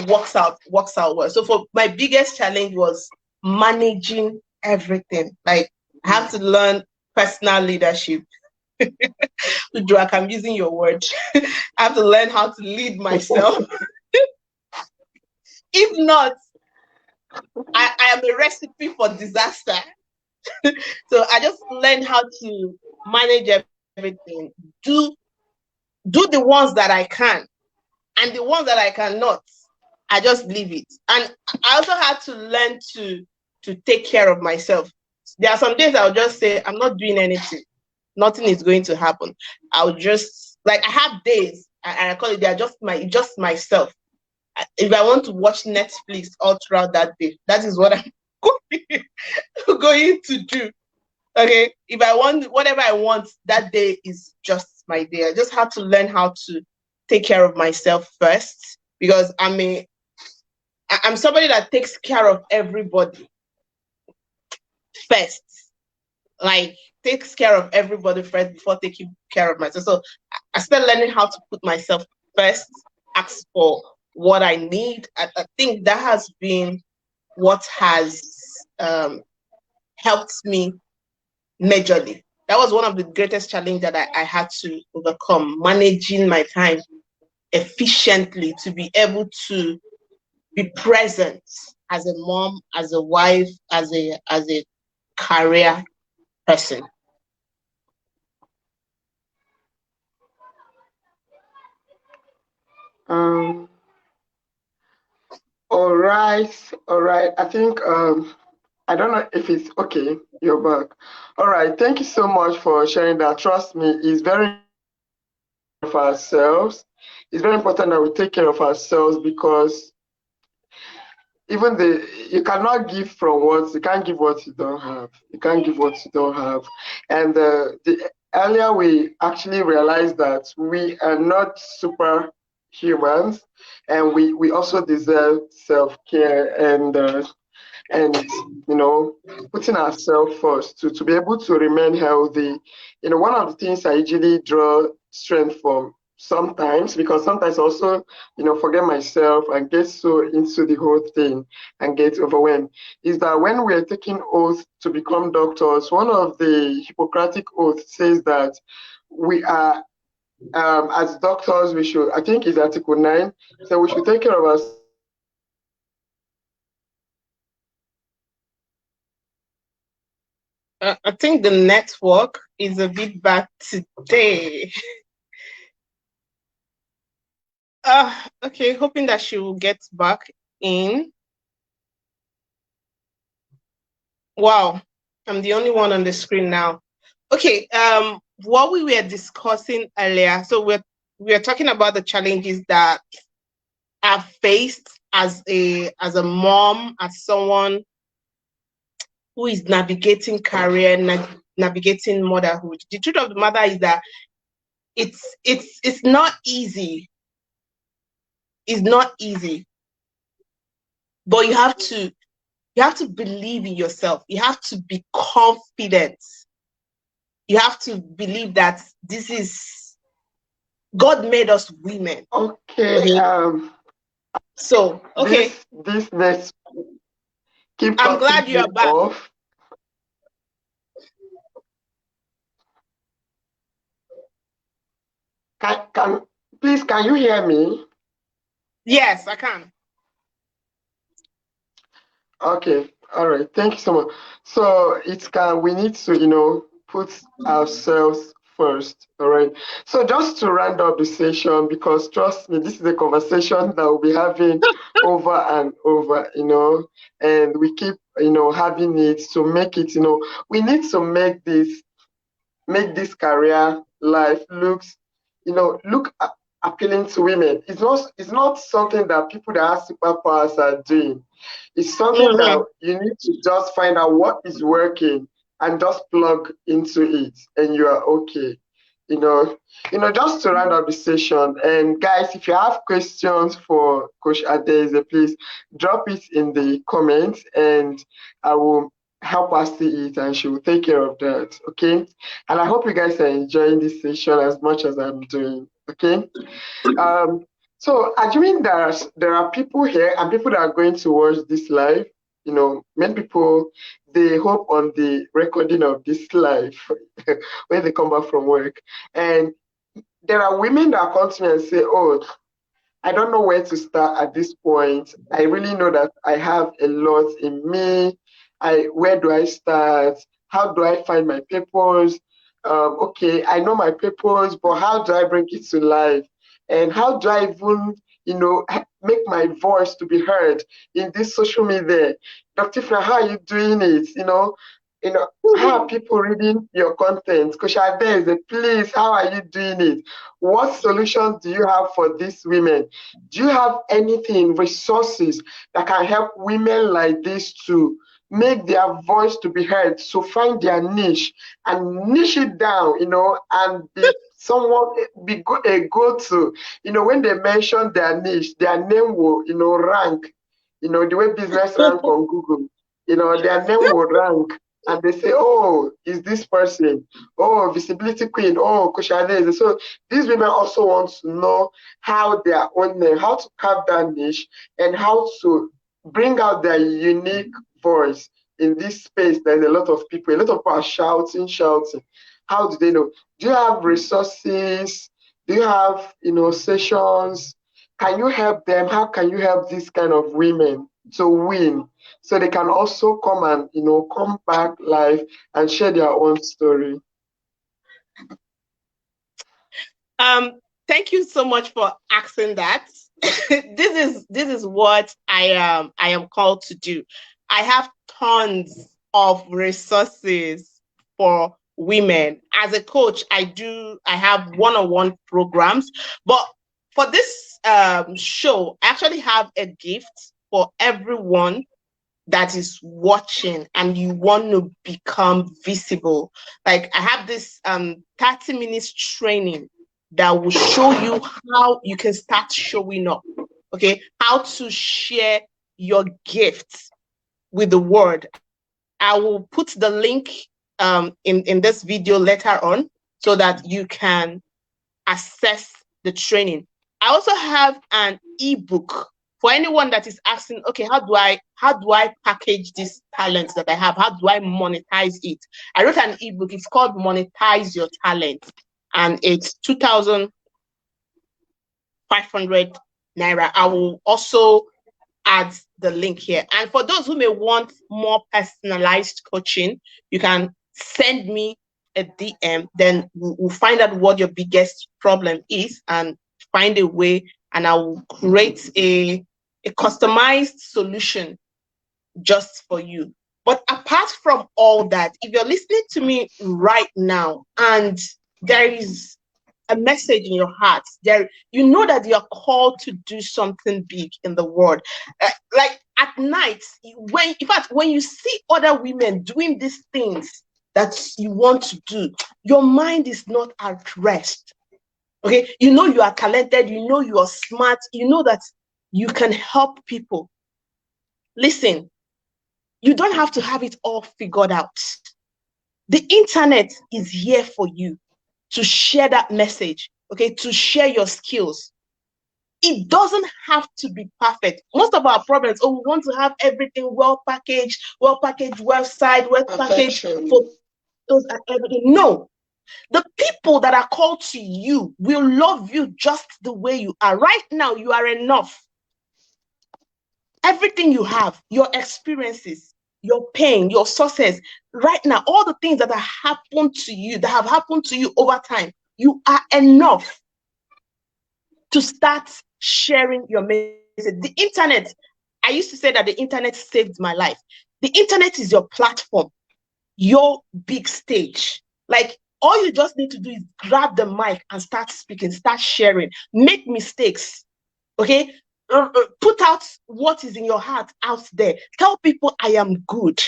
works out well. So for my biggest challenge was managing everything. Like I have to learn personal leadership. Drake, I'm using your word. I have to learn how to lead myself. If not, I am a recipe for disaster. So I just learned how to manage everything, do the ones that I can, and the ones that I cannot, I just leave it. And I also had to learn to take care of myself. There are some days I'll just say, I'm not doing anything. Nothing is going to happen. I'll just, like, I have days, I call it, they're just myself. If I want to watch Netflix all throughout that day, that is what I'm going to do. Okay. If I want whatever I want, that day is just my day. I just have to learn how to take care of myself first, because I'm somebody that takes care of everybody first. Like takes care of everybody first before taking care of myself. So I started learning how to put myself first, ask for what I need. I think that has been what has helped me majorly. That was one of the greatest challenges that I had to overcome, managing my time efficiently to be able to be present as a mom, as a wife, as a career person. Um, all right. I think I don't know if it's okay. You're back. All right. Thank you so much for sharing that. Trust me, it's very of ourselves. It's very important that we take care of ourselves, because even you cannot give from what you can't give what you don't have. You can't give what you don't have. And the earlier we actually realize that we are not superhumans, and we also deserve self-care and putting ourselves first to be able to remain healthy. One of the things I usually draw strength from sometimes, because sometimes also forget myself and get so into the whole thing and get overwhelmed, is that when we are taking oath to become doctors, one of the Hippocratic oath says that we are as doctors, we should, I think it's Article 9, so we should take care of ourselves. I think the network is a bit bad today. Okay, hoping that she will get back in. Wow, I'm the only one on the screen now. Okay, what we were discussing earlier, so we're talking about the challenges that are faced as a mom, as someone who is navigating career, navigating motherhood. The truth of the matter is that it's not easy. It's not easy, but you have to believe in yourself. You have to be confident. You have to believe that this is God made us women. Okay. Okay. So, okay. This next, keep I'm cutting glad you me are back. off. Can please, can you hear me? Yes, I can. Okay, all right. Thank you so much. So we need to, put ourselves first. All right. So just to round up the session, because trust me, this is a conversation that we'll be having over and over, and we keep, having it to make it, we need to make this career life look appealing to women. It's not something that people that have superpowers are doing. It's something Mm-hmm. that you need to just find out what is working and just plug into it, and you are okay. You know, just to round up the session. And guys, if you have questions for Coach Adaeze, please drop it in the comments, and I will help her see it, and she will take care of that. Okay. And I hope you guys are enjoying this session as much as I'm doing. Okay. Um, so assuming there are people here and people that are going to watch this live, many people, they hope on the recording of this live when they come back from work. And there are women that come to me and say, "Oh, I don't know where to start at this point. I really know that I have a lot in me. Where do I start? How do I find my purpose? Okay, I know my purpose, but how do I bring it to life? And how do I even, make my voice to be heard in this social media? Dr. Ifra, how are you doing it? How are people reading your content? Coach Adaeze, please, how are you doing it? What solutions do you have for these women? Do you have anything, resources that can help women like this to make their voice to be heard, to find their niche and niche it down, and be someone, a go-to, when they mention their niche, their name will, rank, the way business rank on Google, their name will rank, and they say, "Oh, is this person? Oh, visibility queen. Oh, Coach Adaeze." So these women also want to know how their own name, how to carve that niche, and how to bring out their unique voice in this space. There's a lot of people are shouting. How do they know? Do you have resources? Do you have, sessions? Can you help them? How can you help these kind of women to win, so they can also come and, come back live and share their own story? Thank you so much for asking that. This is what I am called to do. I have tons of resources for women. As a coach, I have one-on-one programs, but for this show, I actually have a gift for everyone that is watching and you want to become visible. Like I have this 30 minutes training that will show you how you can start showing up. Okay, how to share your gifts with the world. I will put the link in this video later on so that you can access the training. I also have an ebook for anyone that is asking, okay, how do I package this talent that I have? How do I monetize it? I wrote an ebook. It's called Monetize Your Talent, and it's 2,500 naira. I will also add the link here. And for those who may want more personalized coaching, you can send me a DM. Then we'll find out what your biggest problem is and find a way and I will create a customized solution just for you. But apart from all that, if you're listening to me right now and there is a message in your heart, there, you know that you're called to do something big in the world. Like at night, when, in fact, when you see other women doing these things that you want to do, your mind is not at rest. Okay, you know you are talented, you know you are smart, you know that you can help people. Listen, you don't have to have it all figured out. The internet is here for you to share that message, okay, to share your skills. It doesn't have to be perfect. Most of our problems, oh, we want to have everything well packaged website, well packaged photos and everything. No, the people that are called to you will love you just the way you are. Right now, you are enough. Everything you have, your experiences, your pain, your success, right now, all the things that have happened to you, over time, you are enough to start sharing your message. The internet, I used to say that the internet saved my life. The internet is your platform, your big stage. Like, all you just need to do is grab the mic and start speaking, start sharing, make mistakes, okay? Put out what is in your heart out there. Tell people, I am good.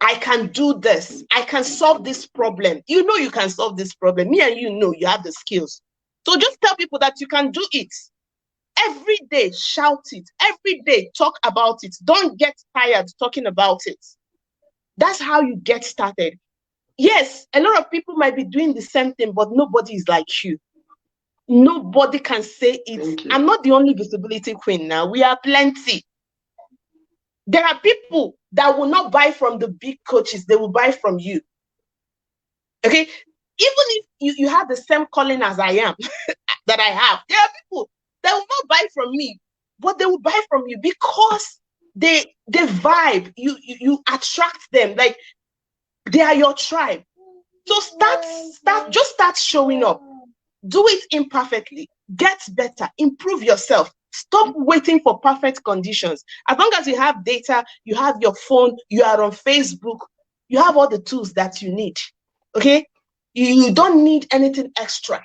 I can do this. I can solve this problem. You know you can solve this problem. Me and you know you have the skills. So just tell people that you can do it. Every day, shout it. Every day, talk about it. Don't get tired talking about it. That's how you get started. Yes, a lot of people might be doing the same thing, but nobody is like you. Nobody can say it. I'm not the only visibility queen now. We are plenty. There are people that will not buy from the big coaches, they will buy from you. Okay? Even if you have the same calling as I am, that I have, there are people that will not buy from me, but they will buy from you because they vibe. You attract them. Like, they are your tribe. So start showing up. Do it imperfectly. Get better. Improve yourself. Stop waiting for perfect conditions. As long as you have data, you have your phone, you are on Facebook, you have all the tools that you need. Okay? You don't need anything extra.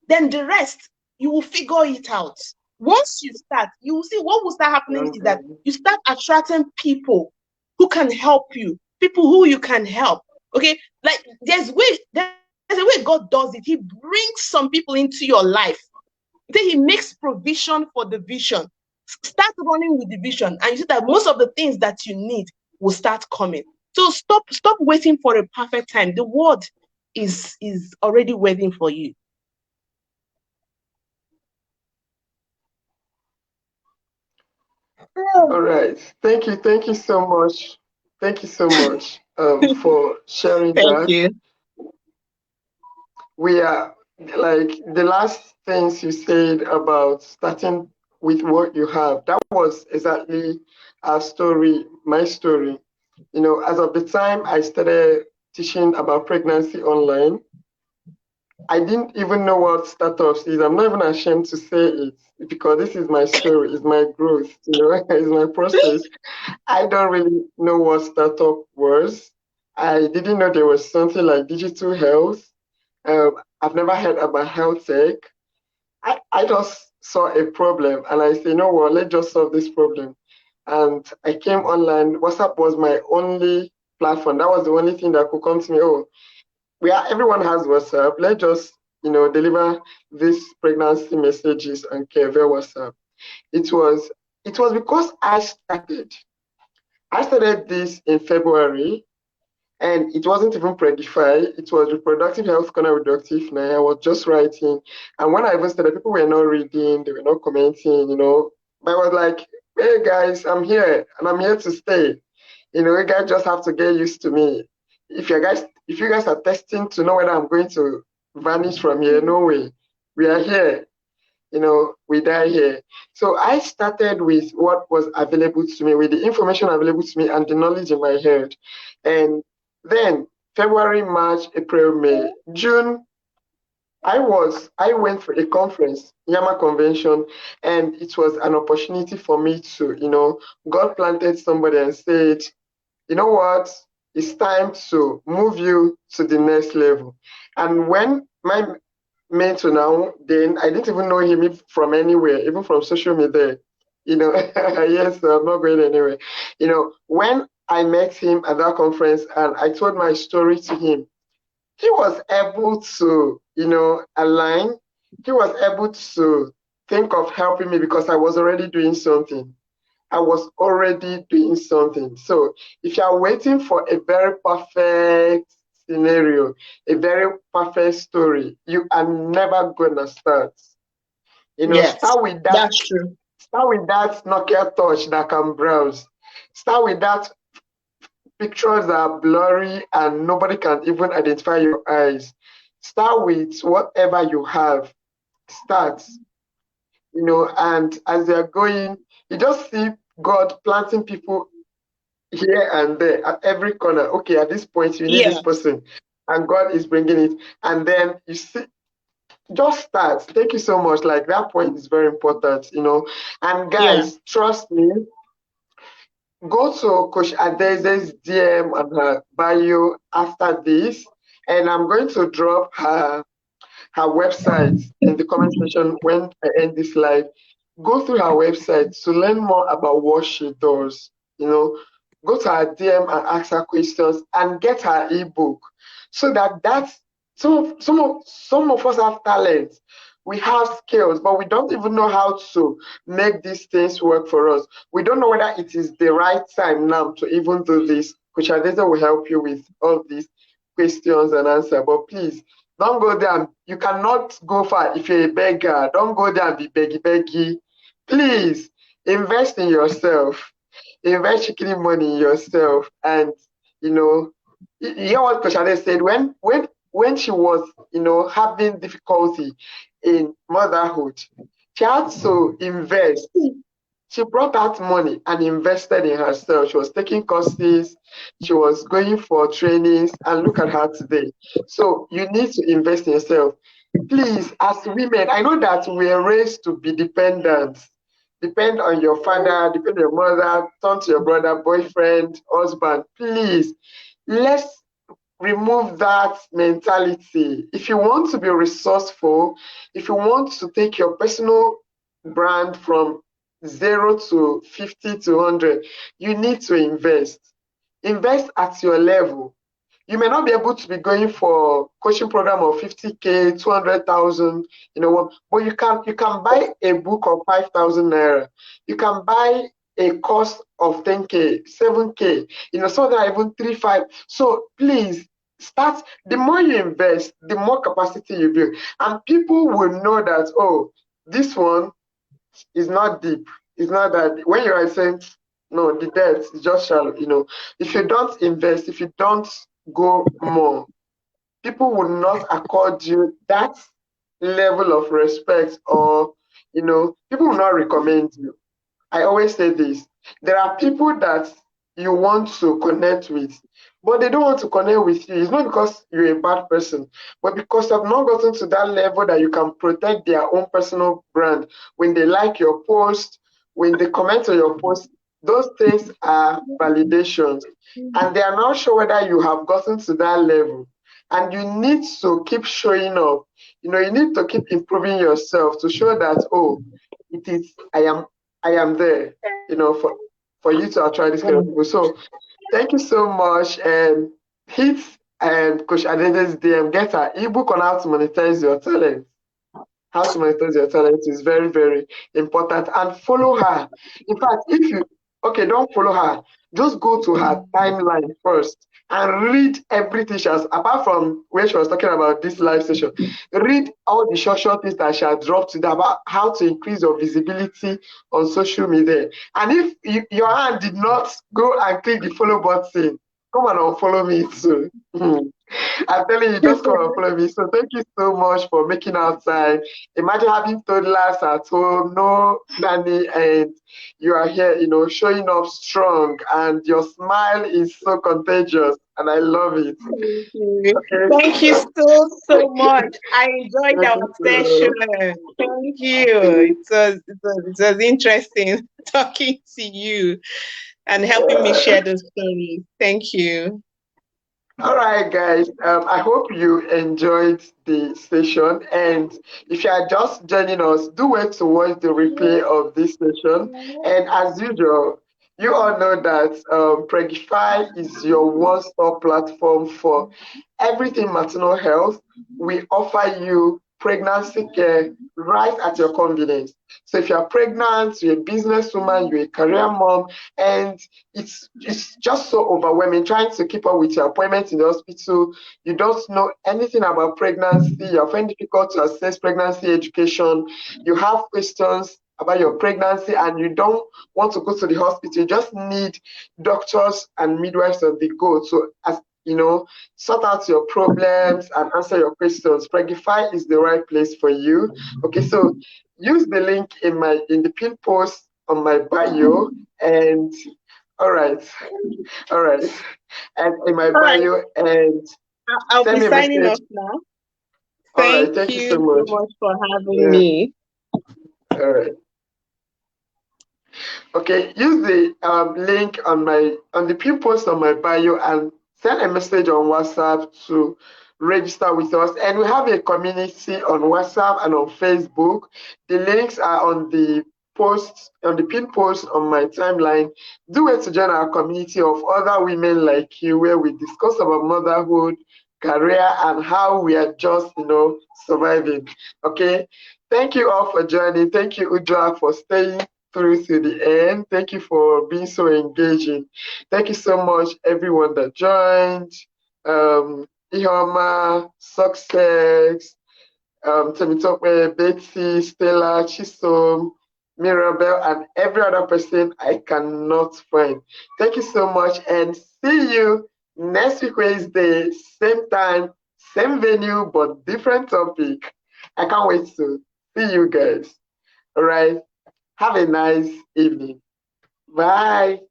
Then the rest, you will figure it out. Once you start, you will see what will start happening is that you start attracting people who can help you, people who you can help. Okay? Like, there's a way God does it. He brings some people into your life. Then he makes provision for the vision. Start running with the vision, and you see that most of the things that you need will start coming. So stop waiting for a perfect time. The word is already waiting for you. All right. Thank you so much. Thank you so much for sharing Thank that. you. We are, like, the last things you said about starting with what you have. That was exactly our story, my story. You know, as of the time I started teaching about pregnancy online, I didn't even know what startups is. I'm not even ashamed to say it because this is my story, it's my growth, you know, it's my process. I don't really know what startup was. I didn't know there was something like digital health. I've never heard about health tech. I just saw a problem and I said, you know what, let's just solve this problem. And I came online. WhatsApp was my only platform. That was the only thing that could come to me. Oh, everyone has WhatsApp. Let's just, you know, deliver these pregnancy messages and care via WhatsApp. It was because I started. I started this in February, and it wasn't even Preggify. It was Reproductive Health Corner Reductive. Now I was just writing, and when I even started, people were not reading, they were not commenting, you know. But I was like, "Hey guys, I'm here, and I'm here to stay. You know, you guys just have to get used to me. If you guys are testing to know whether I'm going to vanish from here, no way. We are here. You know, we die here." So I started with what was available to me, with the information available to me and the knowledge in my head. And then February, March, April, May, June, I went for a conference, Yama Convention, and it was an opportunity for me to, God planted somebody and said, you know what? It's time to move you to the next level. And when my mentor now, then I didn't even know him from anywhere, even from social media. Yes, I'm not going anywhere. When I met him at that conference and I told my story to him, he was able to, align. He was able to think of helping me because I was already doing something. I was already doing something. So if you are waiting for a very perfect scenario, a very perfect story, you are never gonna start. Yes, Start with that. that's true. Start with that Nokia Touch that can browse. Start with that pictures that are blurry and nobody can even identify your eyes. Start with whatever you have. Start, and as they're going, you just see God planting people here and there at every corner. Okay, at this point, you need this Yeah, person, and God is bringing it. And then you see, just start. Thank you so much. Like that point is very important. And yeah, guys, trust me, go to Coach Adeze's DM and her bio after this, and I'm going to drop her website in the comment section when I end this live. Go through her website to learn more about what she does. Go to her DM and ask her questions and get her ebook so that's some of us have talent. We have skills, but we don't even know how to make these things work for us. We don't know whether it is the right time now to even do this. Coach Adeza will help you with all these questions and answer. But please don't go there. You cannot go far if you're a beggar. Don't go there and be beggy. Please invest in yourself. Invest chicken money in yourself. And you hear what Koshade said when she was having difficulty in motherhood, she had to invest. She brought out money and invested in herself. She was taking courses, she was going for trainings, and look at her today. So you need to invest in yourself. Please, as women, I know that we're raised to be dependent. Depend on your father, depend on your mother, turn to your brother, boyfriend, husband. Please, let's remove that mentality. If you want to be resourceful, if you want to take your personal brand from 0 to 50 to 100, you need to invest. Invest at your level. You may not be able to be going for coaching program of 50K, 200,000, but you can buy a book of 5,000 naira. You can buy a course of 10K, 7K, some that are even 3, 5. So please start. The more you invest, the more capacity you build. And people will know that, oh, this one is not deep. It's not that when you are saying no, the debt is just shallow. If you don't invest, if you don't go more, people will not accord you that level of respect, or people will not recommend you. I always say this. There are people that you want to connect with, but they don't want to connect with you. It's not because you're a bad person, but because you've not gotten to that level that you can protect their own personal brand. When they like your post, when they comment on your post, those things are validations. And they are not sure whether you have gotten to that level. And you need to keep showing up. You need to keep improving yourself to show that, oh, it is, I am there, for you to attract this kind of people. So thank you so much. And hit and Coach Adede's DM, get her ebook on how to monetize your talent. How to monetize your talent is very, very important. And follow her. In fact, don't follow her. Just go to her timeline first and read everything she has, apart from where she was talking about this live session. Read all the short things that she has dropped today about how to increase your visibility on social media. And if your hand did not go and click the follow button, come and unfollow me too. I'm telling you, just come and follow me. So thank you so much for making out time. Imagine having toddlers at home, no nanny, and you are here, showing up strong, and your smile is so contagious, and I love it. Thank you. Okay. Thank you so much. I enjoyed Thank our you session. so Thank you. It was interesting talking to you and helping me much. share the story. Thank you. All right, guys. I hope you enjoyed the session. And if you are just joining us, do wait to watch the replay of this session. And as usual, you all know that Preggify is your one-stop platform for everything maternal health. We offer you pregnancy care right at your convenience. So if you're pregnant, you're a businesswoman, you're a career mom, and it's just so overwhelming trying to keep up with your appointments in the hospital. You don't know anything about pregnancy. You're finding it difficult to access pregnancy education. You have questions about your pregnancy and you don't want to go to the hospital. You just need doctors and midwives on the go to, as sort out your problems and answer your questions. Preggify is the right place for you. Okay, so use the link in the pin post on my bio. And all right. All right. And in my All right. bio, and I'll send be me a signing message. off now. All right. Thank Thank you you so so much. much for having Yeah. me. All right. Okay. Use the link on the pin post on my bio and send a message on WhatsApp to register with us. And we have a community on WhatsApp and on Facebook. The links are on the pin post on my timeline. Do it to join our community of other women like you, where we discuss about motherhood, career, and how we are just, surviving. Okay. Thank you all for joining. Thank you, Udra, for staying through to the end. Thank you for being so engaging. Thank you so much, everyone that joined. Ihoma, Success, Temitope, Betsy, Stella, Chisom, Mirabel, and every other person I cannot find. Thank you so much, and see you next week Wednesday, same time, same venue, but different topic. I can't wait to see you guys. All right. Have a nice evening. Bye.